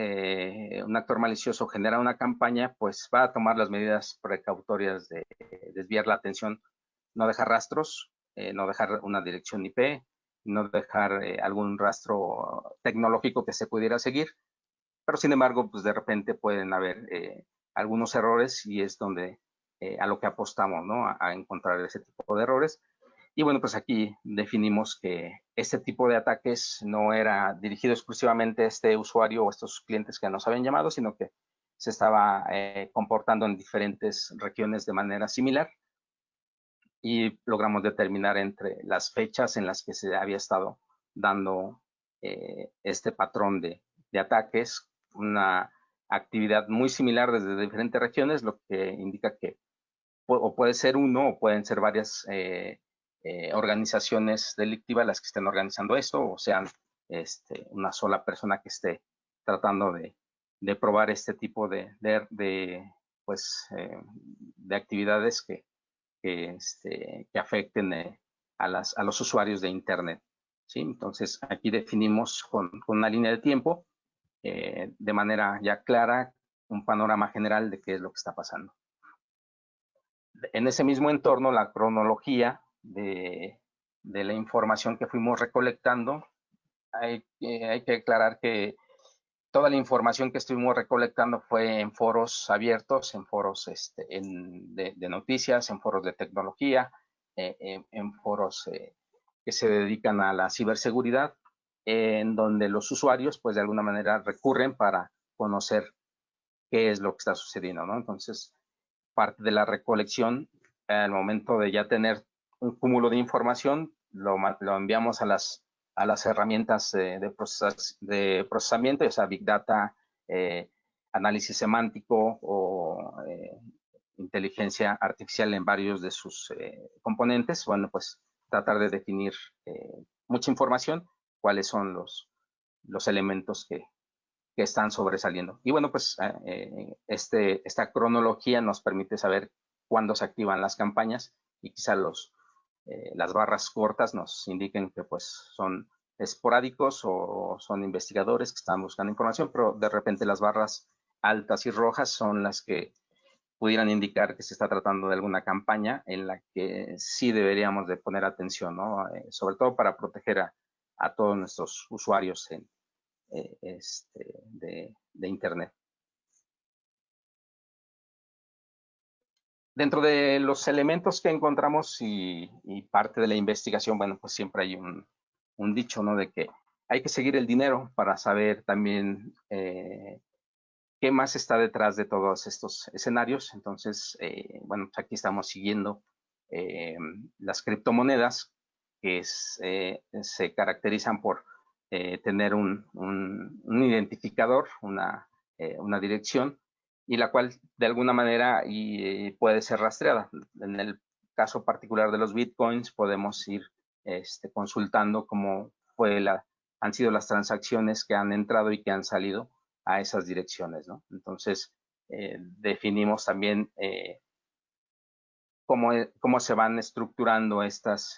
un actor malicioso genera una campaña, pues va a tomar las medidas precautorias de desviar la atención, no dejar rastros, no dejar una dirección IP, no dejar algún rastro tecnológico que se pudiera seguir, pero sin embargo, pues de repente pueden haber algunos errores y es donde a lo que apostamos, ¿no? A encontrar ese tipo de errores. Y bueno, pues aquí definimos que este tipo de ataques no era dirigido exclusivamente a este usuario o a estos clientes que nos habían llamado, sino que se estaba comportando en diferentes regiones de manera similar. Y logramos determinar entre las fechas en las que se había estado dando este patrón de ataques, una actividad muy similar desde diferentes regiones, lo que indica que o puede ser uno o pueden ser varias organizaciones delictivas las que estén organizando esto, o sean una sola persona que esté tratando de probar este tipo de actividades que afecten a los usuarios de Internet, ¿sí? Entonces, aquí definimos con una línea de tiempo, de manera ya clara, un panorama general de qué es lo que está pasando. En ese mismo entorno, la cronología de la información que fuimos recolectando, hay que aclarar que toda la información que estuvimos recolectando fue en foros abiertos, en foros de noticias, en foros de tecnología, en foros que se dedican a la ciberseguridad, en donde los usuarios, pues de alguna manera recurren para conocer qué es lo que está sucediendo, ¿no? Entonces, parte de la recolección, al momento de ya tener un cúmulo de información, lo enviamos a las herramientas de procesamiento, ya sea Big Data, análisis semántico o inteligencia artificial en varios de sus componentes. Bueno, pues tratar de definir mucha información, cuáles son los elementos que están sobresaliendo. Y bueno, pues esta cronología nos permite saber cuándo se activan las campañas y quizá las barras cortas nos indiquen que pues son esporádicos o son investigadores que están buscando información, pero de repente las barras altas y rojas son las que pudieran indicar que se está tratando de alguna campaña en la que sí deberíamos de poner atención, ¿no? Sobre todo para proteger a todos nuestros usuarios de Internet. Dentro de los elementos que encontramos y parte de la investigación, bueno, pues siempre hay un dicho, ¿no? De que hay que seguir el dinero para saber también qué más está detrás de todos estos escenarios. Entonces, bueno, pues aquí estamos siguiendo las criptomonedas que se caracterizan por tener un identificador, una dirección, y la cual de alguna manera puede ser rastreada. En el caso particular de los bitcoins, podemos ir consultando cómo han sido las transacciones que han entrado y que han salido a esas direcciones, ¿no? Entonces, definimos también cómo se van estructurando estas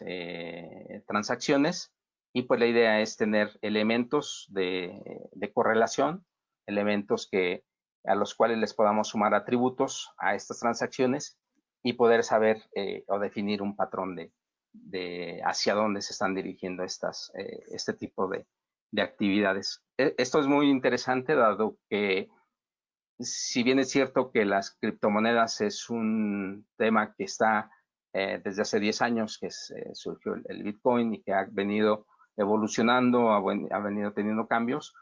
transacciones, y pues la idea es tener elementos de correlación, elementos a los cuales les podamos sumar atributos a estas transacciones y poder saber o definir un patrón de hacia dónde se están dirigiendo este tipo de actividades. Esto es muy interesante, dado que si bien es cierto que las criptomonedas es un tema que está desde hace 10 años, que surgió el Bitcoin y que ha venido evolucionando, ha venido teniendo cambios,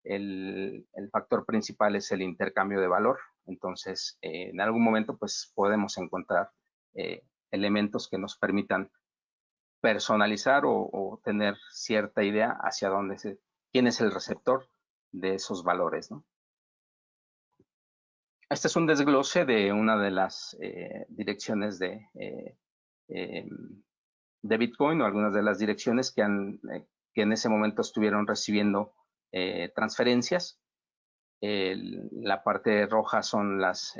el factor principal es el intercambio de valor. Entonces, en algún momento, pues podemos encontrar elementos que nos permitan personalizar o tener cierta idea hacia quién es el receptor de esos valores, ¿no? Este es un desglose de una de las direcciones de Bitcoin, o algunas de las direcciones que en ese momento estuvieron recibiendo transferencias. La parte roja son las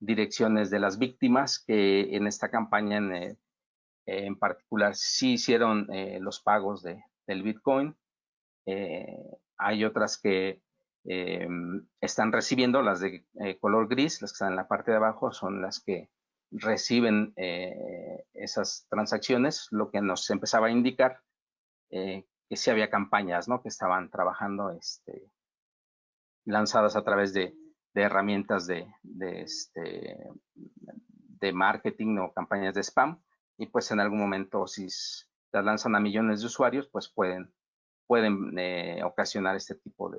direcciones de las víctimas que en esta campaña en particular sí hicieron los pagos del Bitcoin. Hay otras que están recibiendo, las de color gris, las que están en la parte de abajo, son las que reciben esas transacciones, lo que nos empezaba a indicar que sí había campañas, ¿no? Que estaban trabajando lanzadas a través de herramientas de marketing o campañas de spam, y pues en algún momento si las lanzan a millones de usuarios, pues pueden ocasionar este tipo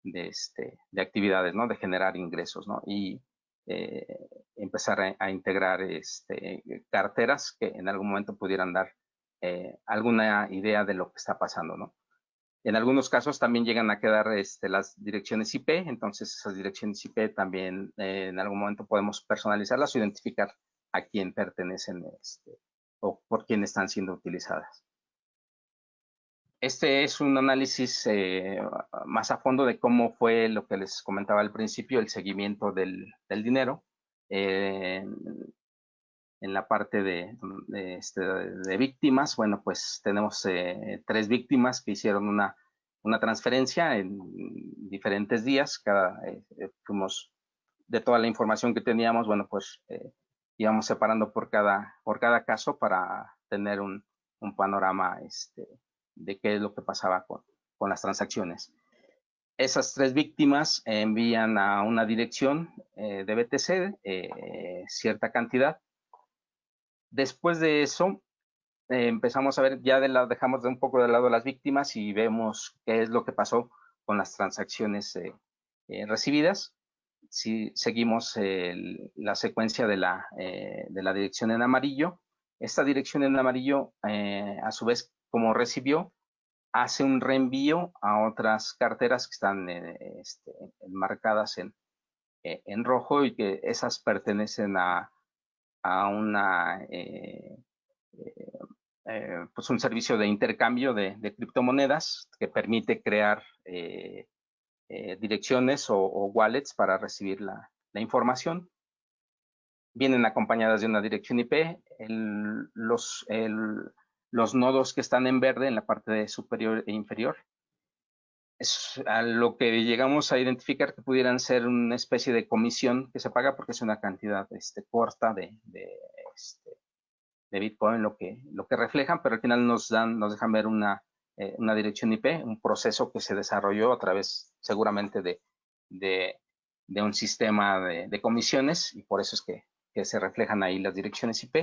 de actividades, ¿no? De generar ingresos, ¿no? Y empezar a integrar carteras que en algún momento pudieran dar alguna idea de lo que está pasando, ¿no? En algunos casos también llegan a quedar las direcciones IP, entonces esas direcciones IP también en algún momento podemos personalizarlas o identificar a quién pertenecen o por quién están siendo utilizadas. Este es un análisis más a fondo de cómo fue lo que les comentaba al principio, el seguimiento del dinero. En la parte de víctimas, bueno, pues tenemos 3 víctimas que hicieron una transferencia en diferentes días. Fuimos de toda la información que teníamos, bueno, pues íbamos separando por cada caso para tener un panorama de qué es lo que pasaba con las transacciones. Esas 3 víctimas envían a una dirección de BTC cierta cantidad. Después de eso, empezamos a ver, ya dejamos un poco de lado las víctimas y vemos qué es lo que pasó con las transacciones recibidas. si seguimos la secuencia de la dirección en amarillo, esta dirección en amarillo, a su vez, como recibió, hace un reenvío a otras carteras que están marcadas en rojo y que esas pertenecen a una pues un servicio de intercambio de criptomonedas que permite crear direcciones o wallets para recibir la información. Vienen acompañadas de una dirección IP. Los nodos que están en verde en la parte superior e inferior es a lo que llegamos a identificar que pudieran ser una especie de comisión que se paga porque es una cantidad corta de Bitcoin lo que reflejan, pero al final nos dejan ver una dirección IP, un proceso que se desarrolló a través seguramente de un sistema de comisiones, y por eso es que se reflejan ahí las direcciones IP.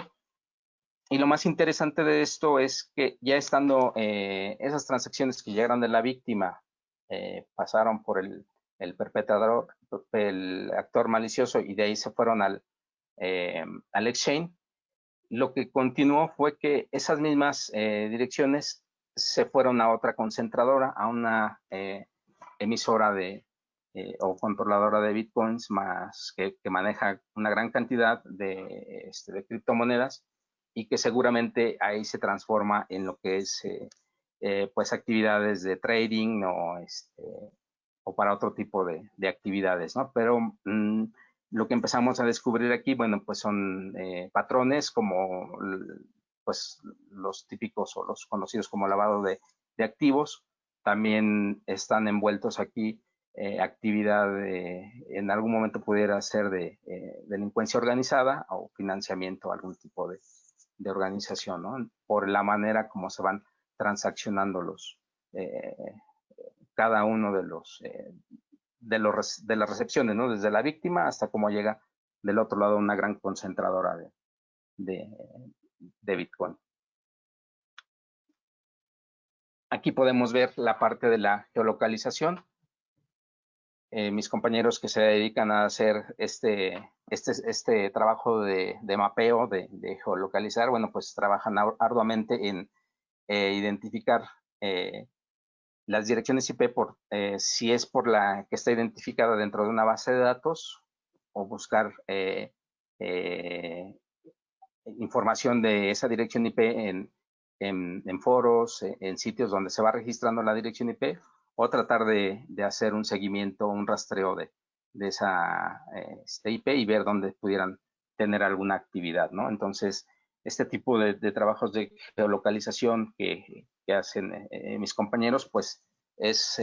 Y lo más interesante de esto es que ya estando esas transacciones que llegaron de la víctima, pasaron por el perpetrador, el actor malicioso, y de ahí se fueron al exchange. Lo que continuó fue que esas mismas direcciones se fueron a otra concentradora, a una emisora o controladora de bitcoins más que maneja una gran cantidad de criptomonedas, y que seguramente ahí se transforma en lo que es pues actividades de trading o para otro tipo de actividades, ¿no? Pero lo que empezamos a descubrir aquí, bueno, pues son patrones como pues los típicos o los conocidos como lavado de activos. También están envueltos aquí actividad en algún momento pudiera ser de delincuencia organizada o financiamiento a algún tipo de organización, ¿no? Por la manera como se van transaccionando cada uno de las recepciones, ¿no? Desde la víctima hasta cómo llega del otro lado una gran concentradora de Bitcoin. Aquí podemos ver la parte de la geolocalización. Mis compañeros que se dedican a hacer este trabajo de mapeo, de geolocalizar, bueno, pues trabajan arduamente en identificar las direcciones IP por si es por la que está identificada dentro de una base de datos, o buscar información de esa dirección IP en foros, en sitios donde se va registrando la dirección IP, o tratar de hacer un seguimiento, un rastreo de esa IP y ver dónde pudieran tener alguna actividad, ¿no? Entonces, este tipo de trabajos de geolocalización que hacen mis compañeros, pues es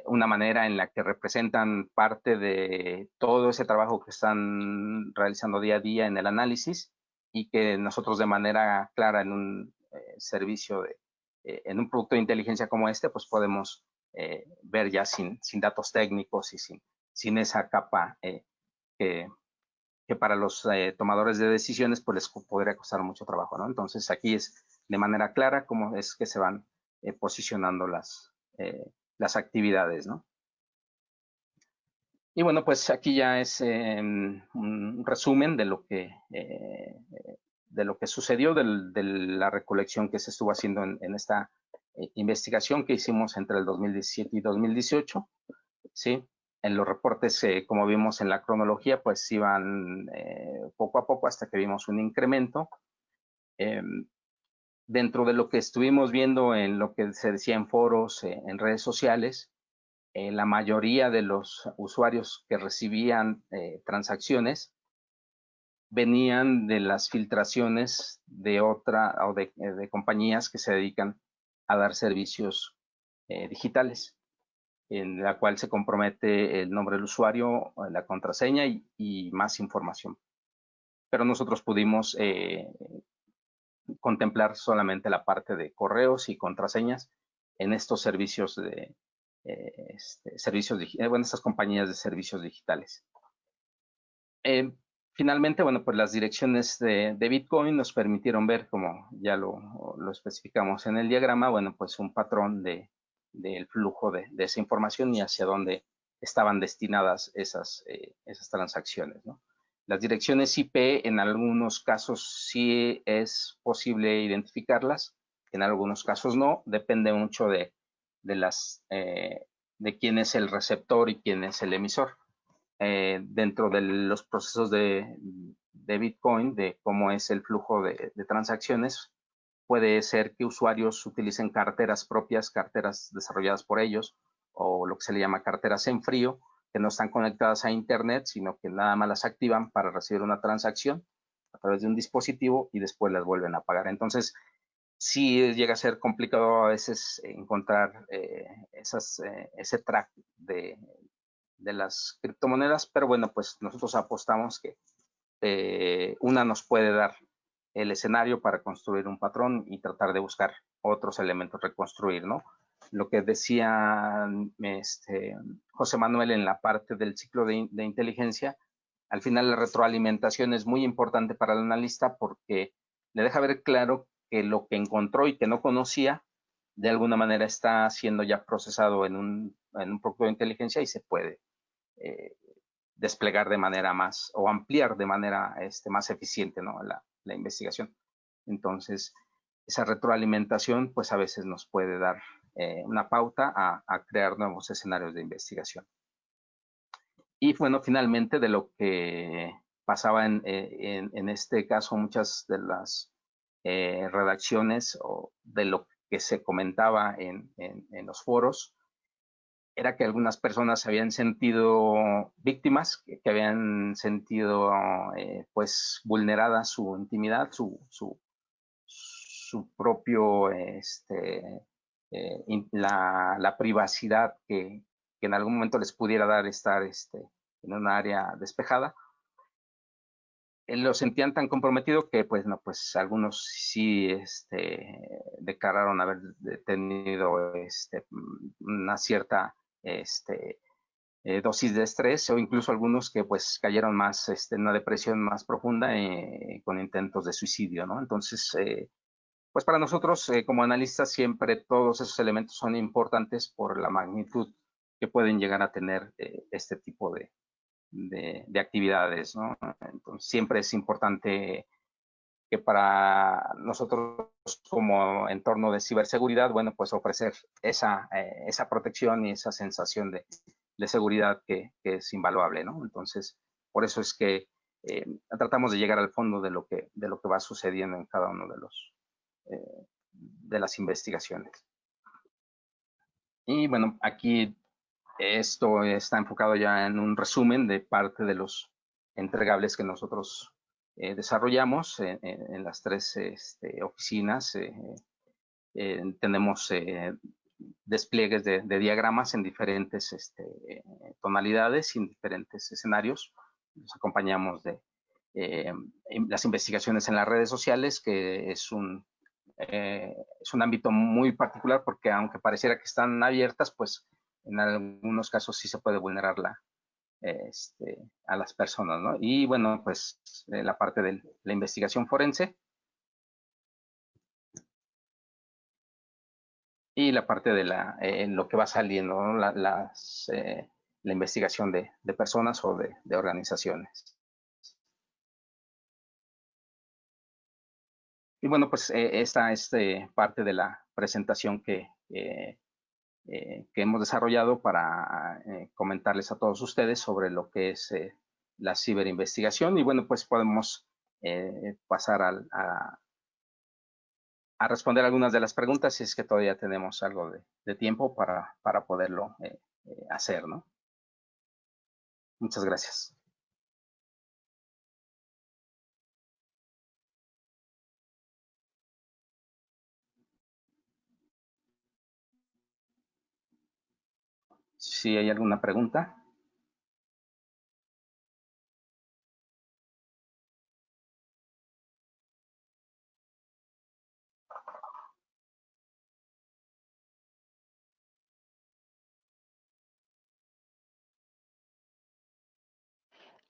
una manera en la que representan parte de todo ese trabajo que están realizando día a día en el análisis, y que nosotros de manera clara en un servicio, en un producto de inteligencia como este, pues podemos ver ya sin datos técnicos y sin esa capa que para los tomadores de decisiones pues les podría costar mucho trabajo, ¿no? Entonces aquí es de manera clara cómo es que se van posicionando las actividades, ¿no? Y bueno, pues aquí ya es un resumen de lo que sucedió, de la recolección que se estuvo haciendo en esta investigación que hicimos entre el 2017 y 2018, ¿sí? En los reportes, como vimos en la cronología, pues iban poco a poco hasta que vimos un incremento. Dentro de lo que estuvimos viendo en lo que se decía en foros, en redes sociales, la mayoría de los usuarios que recibían transacciones venían de las filtraciones de de compañías que se dedican a dar servicios digitales, en la cual se compromete el nombre del usuario, la contraseña y más información. Pero nosotros pudimos contemplar solamente la parte de correos y contraseñas en estos servicios estas compañías de servicios digitales. Finalmente, bueno, pues las direcciones de Bitcoin nos permitieron ver, como ya lo especificamos en el diagrama, bueno, pues un patrón del flujo de esa información y hacia dónde estaban destinadas esas transacciones, ¿no? Las direcciones IP, en algunos casos sí es posible identificarlas, en algunos casos no, depende mucho de quién es el receptor y quién es el emisor. Dentro de los procesos de Bitcoin, de cómo es el flujo de transacciones, puede ser que usuarios utilicen carteras propias, carteras desarrolladas por ellos, o lo que se le llama carteras en frío, que no están conectadas a Internet, sino que nada más las activan para recibir una transacción a través de un dispositivo y después las vuelven a pagar. Entonces, sí llega a ser complicado a veces encontrar ese track de las criptomonedas, pero bueno, pues nosotros apostamos que una nos puede dar el escenario para construir un patrón y tratar de buscar otros elementos, reconstruir, ¿no? Lo que decía José Manuel en la parte del ciclo de inteligencia, al final la retroalimentación es muy importante para el analista porque le deja ver claro que lo que encontró y que no conocía, de alguna manera está siendo ya procesado en un producto de inteligencia y se puede desplegar de manera más o ampliar de manera más eficiente, ¿no? la investigación. Entonces, esa retroalimentación pues a veces nos puede dar una pauta a crear nuevos escenarios de investigación. Y bueno, finalmente de lo que pasaba en este caso, muchas de las redacciones o de lo que se comentaba en los foros, era que algunas personas se habían sentido víctimas, que habían sentido pues vulnerada su intimidad, su propio, la privacidad que en algún momento les pudiera dar estar en un área despejada. Lo sentían tan comprometido que pues no, pues algunos sí declararon haber tenido una cierta dosis de estrés, o incluso algunos que pues cayeron más en una depresión más profunda con intentos de suicidio, ¿no? Entonces, pues para nosotros como analistas siempre todos esos elementos son importantes por la magnitud que pueden llegar a tener este tipo de actividades, ¿no? Entonces siempre es importante que para nosotros como entorno de ciberseguridad, bueno, pues ofrecer esa protección y esa sensación de seguridad que es invaluable, ¿no? Entonces, por eso es que tratamos de llegar al fondo de lo que va sucediendo en cada uno de las investigaciones. Y bueno, aquí esto está enfocado ya en un resumen de parte de los entregables que nosotros desarrollamos en las tres oficinas. Tenemos despliegues de diagramas en diferentes tonalidades y en diferentes escenarios. Nos acompañamos de las investigaciones en las redes sociales, que es un ámbito muy particular porque aunque pareciera que están abiertas, pues en algunos casos sí se puede vulnerar a las personas, ¿no? Y bueno, pues la parte de la investigación forense y la parte de lo que va saliendo, ¿no? La investigación de personas o de organizaciones. Y bueno, pues esta es parte de la presentación que hemos desarrollado para comentarles a todos ustedes sobre lo que es la ciberinvestigación. Y bueno, pues podemos pasar a responder algunas de las preguntas si es que todavía tenemos algo de tiempo para poderlo hacer, ¿no? Muchas gracias. Si hay alguna pregunta.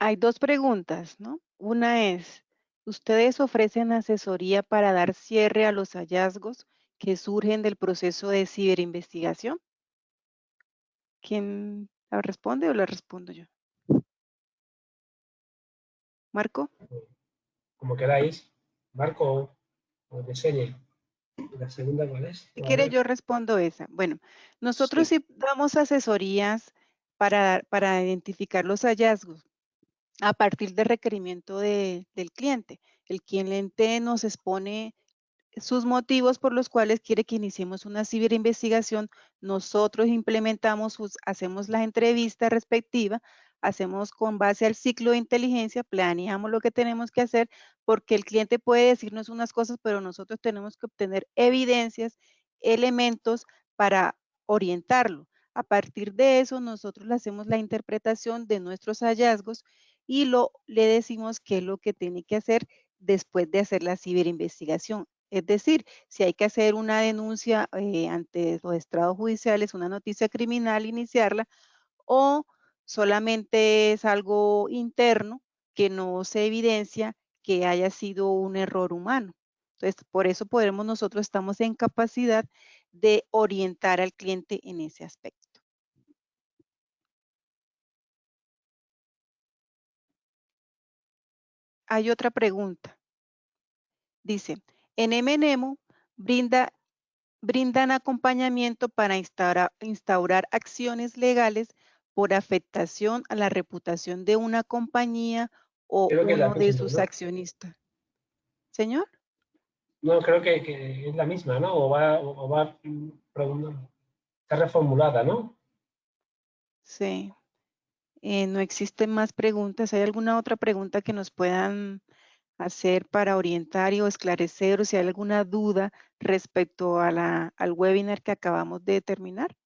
Hay dos preguntas, ¿no? Una es, ¿ustedes ofrecen asesoría para dar cierre a los hallazgos que surgen del proceso de ciberinvestigación? ¿Quién ¿La responde o la respondo yo? ¿Marco?
Como queráis. Marco o de serie. ¿La segunda cuál es?
Si
A
quiere
ver.
yo respondo esa. Bueno, nosotros
Sí.
sí damos asesorías para identificar los hallazgos a partir del requerimiento del cliente. El cliente nos expone sus motivos por los cuales quiere que iniciemos una ciberinvestigación. Nosotros implementamos, hacemos la entrevista respectiva, hacemos con base al ciclo de inteligencia, planeamos lo que tenemos que hacer, porque el cliente puede decirnos unas cosas, pero nosotros tenemos que obtener evidencias, elementos para orientarlo. A partir de eso, nosotros le hacemos la interpretación de nuestros hallazgos y le decimos qué es lo que tiene que hacer después de hacer la ciberinvestigación. Es decir, si hay que hacer una denuncia ante los estrados judiciales, una noticia criminal, iniciarla, o solamente es algo interno que no se evidencia que haya sido un error humano. Entonces, por eso nosotros estamos en capacidad de orientar al cliente en ese aspecto. Hay otra pregunta. Dice, en MNEMO brindan acompañamiento para instaurar acciones legales por afectación a la reputación de una compañía o
Creo que es la
uno de
misma,
sus
¿no?
accionistas. ¿Señor?
No, creo que es la misma, ¿no? Está reformulada, ¿no?
Sí. No existen más preguntas. ¿Hay alguna otra pregunta que nos puedan hacer para orientar o esclarecer, o si hay alguna duda respecto a al webinar que acabamos de terminar?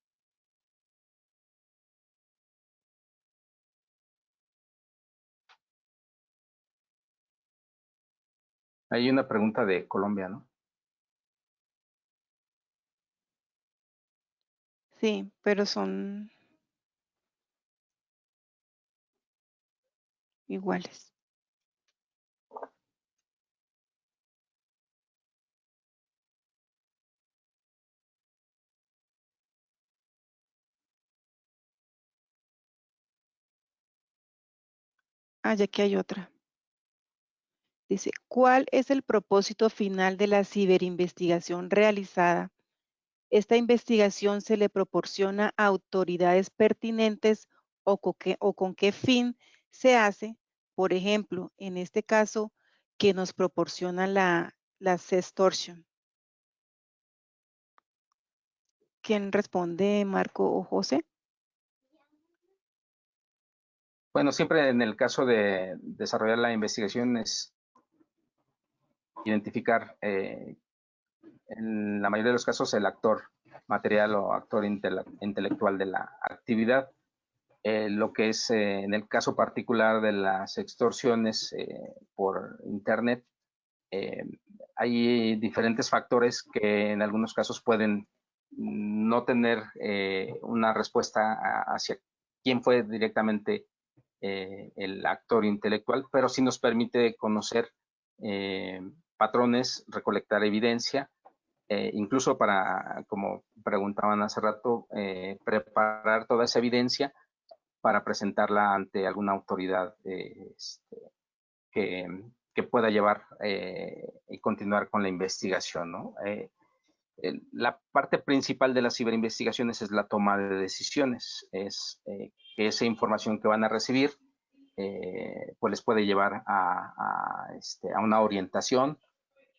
Hay una pregunta de Colombia, ¿no?
Sí, pero son iguales. Ah, ya que hay otra. Dice, ¿cuál es el propósito final de la ciberinvestigación realizada? Esta investigación se le proporciona a autoridades pertinentes o con qué fin se hace. Por ejemplo, en este caso, que nos proporciona la sextortion. ¿Quién responde, Marco o José?
Bueno, siempre en el caso de desarrollar la investigación es identificar, en la mayoría de los casos, el actor material o actor intelectual de la actividad. Lo que es en el caso particular de las extorsiones por Internet, hay diferentes factores que en algunos casos pueden no tener una respuesta hacia quién fue directamente el actor intelectual, pero sí nos permite conocer patrones, recolectar evidencia, incluso para, como preguntaban hace rato, preparar toda esa evidencia para presentarla ante alguna autoridad que pueda llevar y continuar con la investigación, ¿no? La parte principal de las ciberinvestigaciones es la toma de decisiones, es que esa información que van a recibir pues les puede llevar a una orientación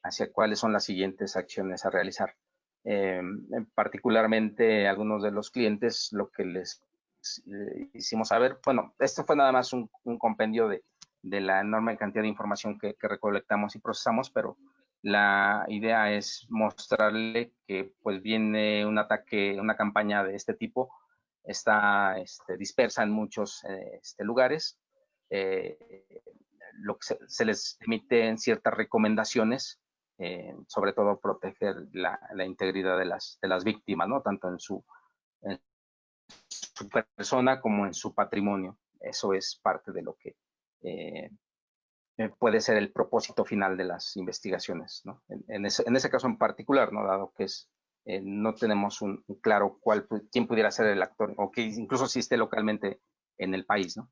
hacia cuáles son las siguientes acciones a realizar. Particularmente algunos de los clientes lo que les hicimos saber, bueno, esto fue nada más un compendio de la enorme cantidad de información que recolectamos y procesamos, pero la idea es mostrarle que pues viene un ataque, una campaña de este tipo, está dispersa en muchos lugares, lo que se les emiten ciertas recomendaciones, sobre todo proteger la integridad de las víctimas, ¿no? Tanto en su persona como en su patrimonio. Eso es parte de lo que puede ser el propósito final de las investigaciones, ¿no? En ese caso en particular, ¿no? Dado que es no tenemos un claro quién pudiera ser el actor, o que incluso si esté localmente en el país, ¿no?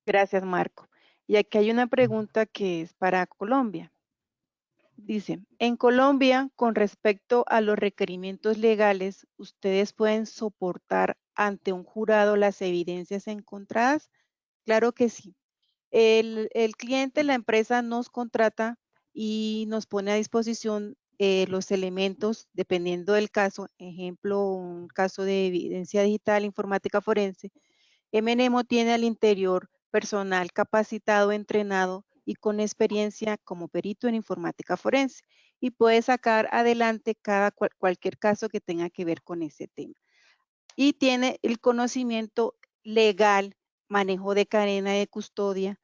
Gracias, Marco. Y aquí hay una pregunta que es para Colombia. Dice, en Colombia, con respecto a los requerimientos legales, ¿ustedes pueden soportar ante un jurado las evidencias encontradas? Claro que sí. El cliente, la empresa nos contrata y nos pone a disposición los elementos, dependiendo del caso. Ejemplo, un caso de evidencia digital, informática forense. MNEMO tiene al interior personal capacitado, entrenado y con experiencia como perito en informática forense y puede sacar adelante cualquier caso que tenga que ver con ese tema. Y tiene el conocimiento legal, manejo de cadena de custodia,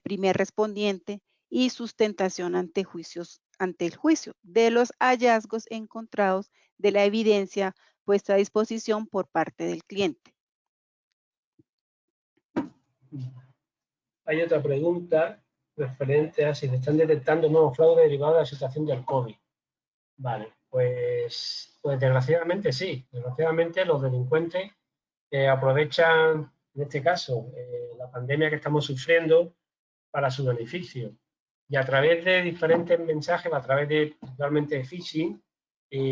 primer respondiente y sustentación ante el juicio de los hallazgos encontrados de la evidencia puesta a disposición por parte del cliente.
Hay otra pregunta referente a si se están detectando nuevos fraudes derivados de la situación del COVID. Vale, pues desgraciadamente sí. Desgraciadamente los delincuentes aprovechan, en este caso, la pandemia que estamos sufriendo para su beneficio. Y a través de diferentes mensajes, a través de, principalmente de phishing,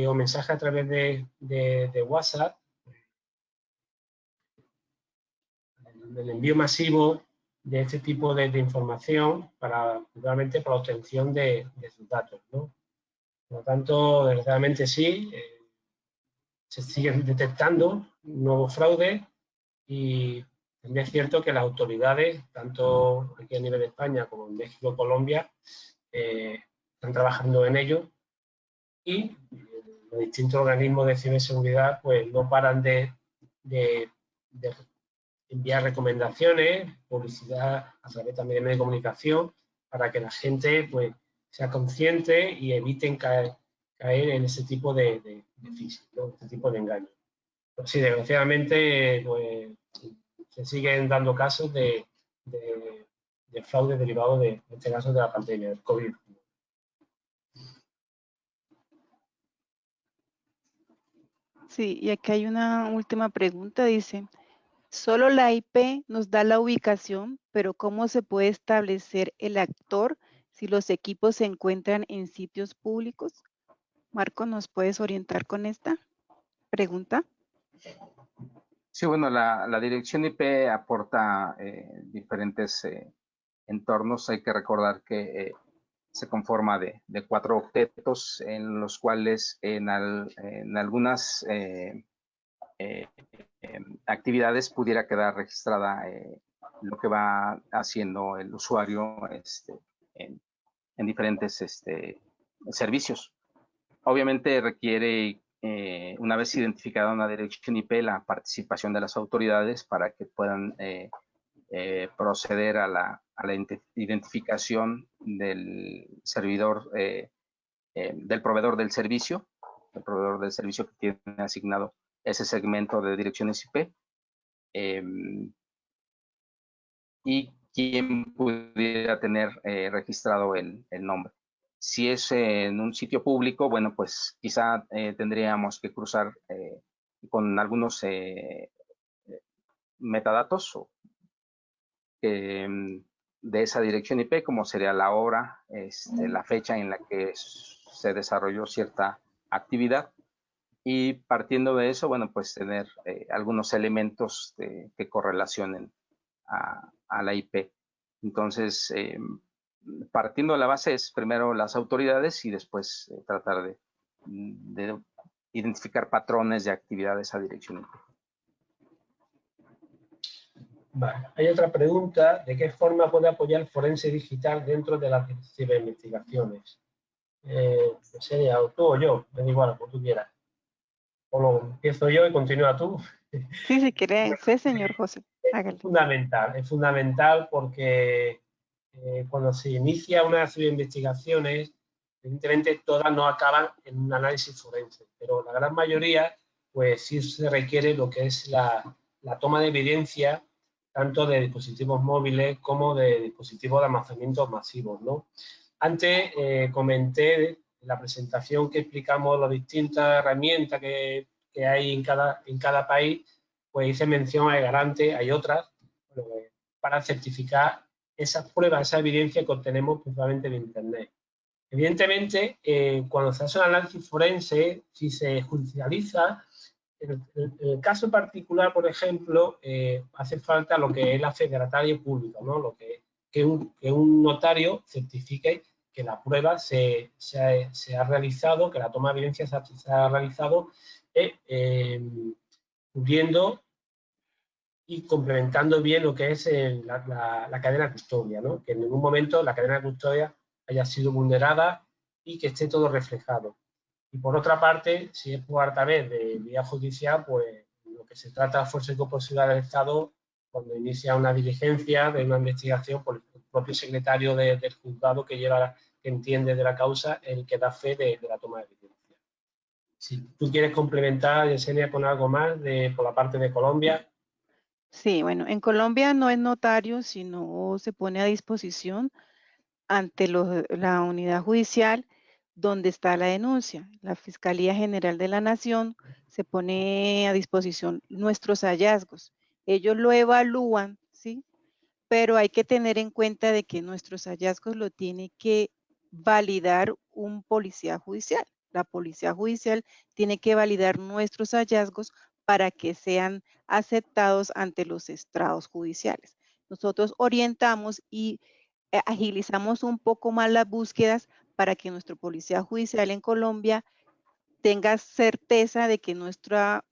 o mensajes a través de WhatsApp, el envío masivo de este tipo de información realmente para la obtención de sus datos, ¿no? Por lo tanto, desgraciadamente sí, se siguen detectando nuevos fraudes y también es cierto que las autoridades, tanto aquí a nivel de España como en México y Colombia, están trabajando en ello y los distintos organismos de ciberseguridad pues no paran de enviar recomendaciones, publicidad a través también de medios de comunicación para que la gente pues sea consciente y eviten caer en ese tipo de phishing, ¿no? Este tipo de engaños. Pues sí, desgraciadamente pues, se siguen dando casos de fraude derivado en este caso de la pandemia, del COVID.
Sí, y aquí hay una última pregunta, dice, solo la IP nos da la ubicación, pero ¿cómo se puede establecer el actor si los equipos se encuentran en sitios públicos? Marco, ¿nos puedes orientar con esta pregunta?
Sí, bueno, la dirección IP aporta diferentes entornos. Hay que recordar que se conforma de 4 octetos en los cuales en algunas actividades pudiera quedar registrada lo que va haciendo el usuario en diferentes servicios. Obviamente requiere, una vez identificada una dirección IP, la participación de las autoridades para que puedan proceder a la identificación del servidor, del proveedor del servicio que tiene asignado ese segmento de direcciones IP, y quién pudiera tener registrado el nombre. Si es en un sitio público, bueno, pues quizá tendríamos que cruzar con algunos metadatos de esa dirección IP, como sería la hora, la fecha en la que se desarrolló cierta actividad, y partiendo de eso, bueno, pues tener algunos elementos que correlacionen a la IP. Entonces, partiendo de la base es primero las autoridades y después tratar de identificar patrones de actividad de esa dirección IP.
Vale. Hay otra pregunta, ¿de qué forma puede apoyar el forense digital dentro de las ciberinvestigaciones? Sería tú o yo, me da igual, como tú quieras. O lo empiezo yo y continúa tú.
Sí, si quiere, sí, señor José, hágale.
Es fundamental porque cuando se inicia una serie de investigaciones, evidentemente todas no acaban en un análisis forense, pero la gran mayoría, pues sí se requiere lo que es la toma de evidencia, tanto de dispositivos móviles como de dispositivos de almacenamiento masivos, ¿no? Antes comenté en la presentación que explicamos las distintas herramientas que hay en cada país, pues hice mención a Garante, hay otras, para certificar esas pruebas, esa evidencia que obtenemos principalmente en Internet. Evidentemente, cuando se hace un análisis forense, si se judicializa, en el caso particular, por ejemplo, hace falta lo que es la federataria pública, ¿no? Que un notario certifique que la prueba se ha realizado, que la toma de evidencia se ha realizado cubriendo y complementando bien lo que es la cadena de custodia, ¿no? Que en ningún momento la cadena de custodia haya sido vulnerada y que esté todo reflejado. Y por otra parte, si es por a través de vía judicial, pues lo que se trata de fuerza y posibilidad del Estado, cuando inicia una diligencia de una investigación, por el propio secretario del juzgado que entiende de la causa, el que da fe de la toma de evidencia. Si tú quieres complementar, Yesenia, con algo más por la parte de Colombia.
Sí, bueno, en Colombia no es notario, sino se pone a disposición ante la unidad judicial donde está la denuncia. La Fiscalía General de la Nación se pone a disposición nuestros hallazgos. Ellos lo evalúan, ¿sí? Pero hay que tener en cuenta de que nuestros hallazgos lo tiene que validar un policía judicial. La policía judicial tiene que validar nuestros hallazgos para que sean aceptados ante los estrados judiciales. Nosotros orientamos y agilizamos un poco más las búsquedas para que nuestro policía judicial en Colombia tenga certeza de que nuestros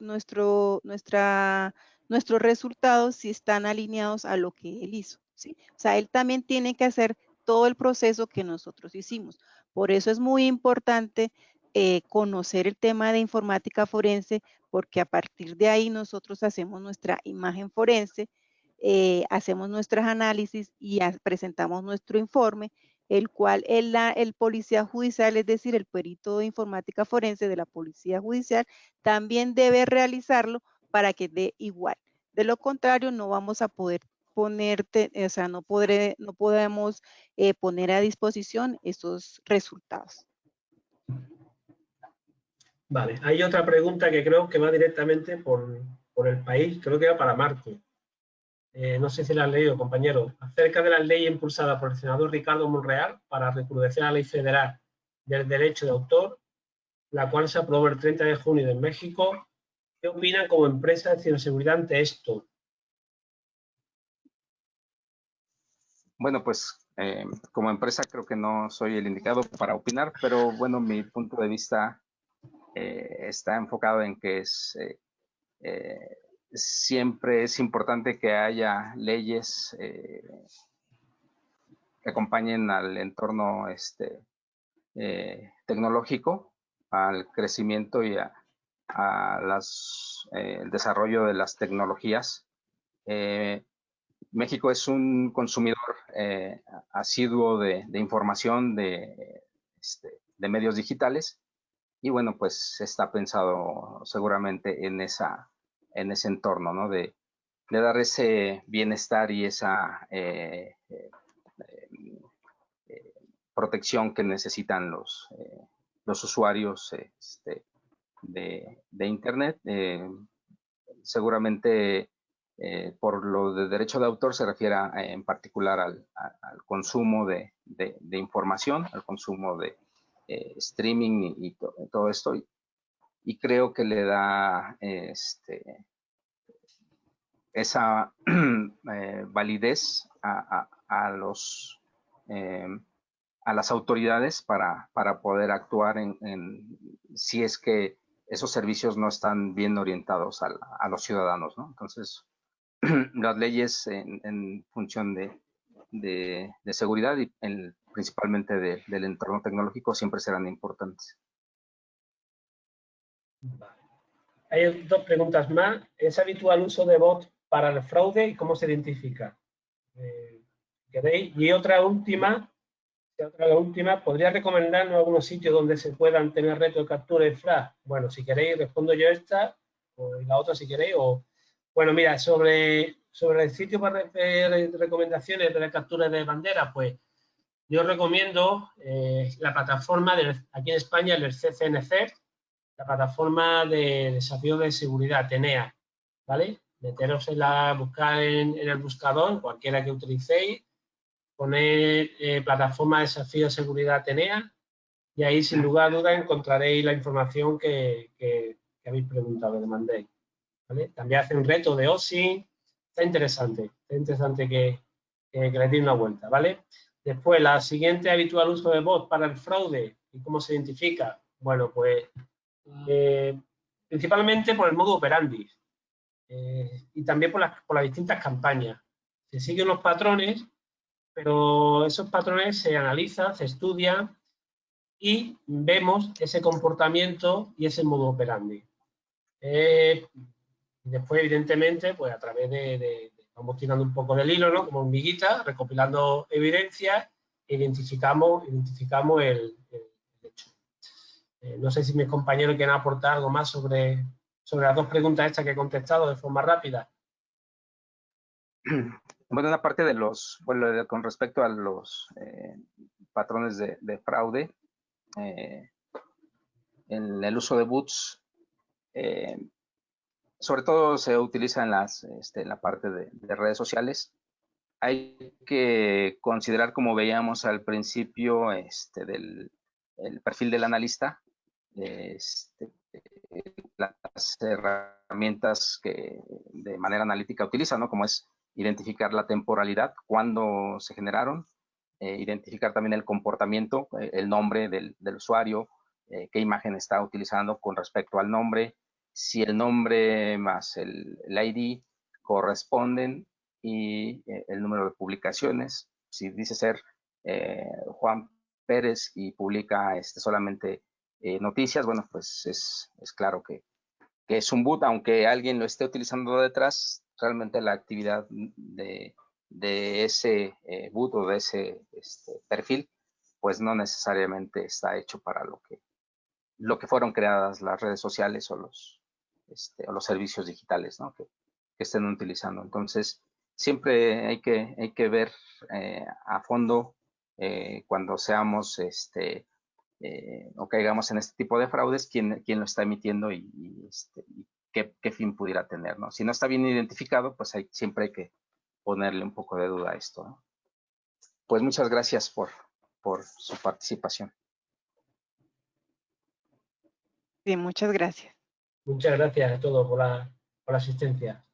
resultados sí están alineados a lo que él hizo, ¿sí? O sea, él también tiene que hacer todo el proceso que nosotros hicimos. Por eso es muy importante conocer el tema de informática forense, porque a partir de ahí nosotros hacemos nuestra imagen forense, hacemos nuestros análisis y presentamos nuestro informe, el cual el policía judicial, es decir, el perito de informática forense de la policía judicial, también debe realizarlo para que dé igual. De lo contrario, no vamos a poder no podemos poner a disposición esos resultados.
Vale, hay otra pregunta que creo que va directamente por el país, creo que va para Marco. No sé si la has leído, compañero, acerca de la ley impulsada por el senador Ricardo Monreal para recrudecer la ley federal del derecho de autor, la cual se aprobó el 30 de junio en México. ¿Qué opinan como empresa de ciberseguridad ante esto?
Bueno, pues como empresa creo que no soy el indicado para opinar, pero bueno, mi punto de vista está enfocado en que siempre es importante que haya leyes que acompañen al entorno tecnológico, al crecimiento y el desarrollo de las tecnologías. México es un consumidor asiduo de información de medios digitales y bueno, pues está pensado seguramente en ese entorno, ¿no? De dar ese bienestar y esa protección que necesitan los usuarios de Internet. Seguramente por lo de derecho de autor se refiere en particular al consumo de información, al consumo de streaming y todo esto. Y creo que le da esa validez a las autoridades para poder actuar si es que esos servicios no están bien orientados a los ciudadanos, ¿no? Entonces, las leyes en función de seguridad y principalmente del entorno tecnológico siempre serán importantes.
Vale. Hay dos preguntas más. ¿Es habitual el uso de bots para el fraude y cómo se identifica? ¿Queréis? Y otra última, ¿podría recomendarnos algunos sitios donde se puedan tener retos de captura y flash? Bueno, si queréis respondo yo esta, o la otra si queréis. Bueno, mira, sobre el sitio para recomendaciones de la captura de bandera, pues yo recomiendo la plataforma aquí en España, el CCNCERT, la plataforma de desafío de seguridad, TENEA, ¿vale? Meteros buscar en el buscador, cualquiera que utilicéis, poner plataforma de desafío de seguridad TENEA y ahí sin lugar a dudas encontraréis la información que habéis preguntado, que mandéis, ¿vale? También hacen reto de OSI, está interesante que le deis una vuelta, ¿vale? Después, la siguiente habitual uso de bots para el fraude y cómo se identifica. Bueno, pues principalmente por el modo operandi y también por las distintas campañas. Se siguen los patrones, pero esos patrones se analizan, se estudian y vemos ese comportamiento y ese modo operandi. Después, evidentemente, pues a través vamos tirando un poco del hilo, ¿no? Como hormiguita, recopilando evidencias, identificamos el hecho. No sé si mis compañeros quieren aportar algo más sobre las dos preguntas estas que he contestado de forma rápida.
Bueno, una parte de con respecto a los patrones de fraude, en el uso de bots, sobre todo se utiliza en la parte de redes sociales. Hay que considerar, como veíamos al principio, el perfil del analista, las herramientas que de manera analítica utiliza, ¿no? Como es identificar la temporalidad, cuándo se generaron, identificar también el comportamiento, el nombre del usuario, qué imagen está utilizando con respecto al nombre, si el nombre más el ID corresponden y el número de publicaciones. Si dice ser Juan Pérez y publica solamente noticias, bueno, pues es claro que es un boot, aunque alguien lo esté utilizando detrás, realmente la actividad de ese boot o de ese perfil, pues no necesariamente está hecho para lo que fueron creadas las redes sociales o los servicios digitales, ¿no? que estén utilizando. Entonces, siempre hay que ver a fondo cuando seamos o caigamos en este tipo de fraudes, quién lo está emitiendo y qué fin pudiera tener, ¿no? Si no está bien identificado, pues siempre hay que ponerle un poco de duda a esto, ¿no? Pues muchas gracias por su participación.
Bien, muchas gracias.
Muchas gracias a todos por la asistencia.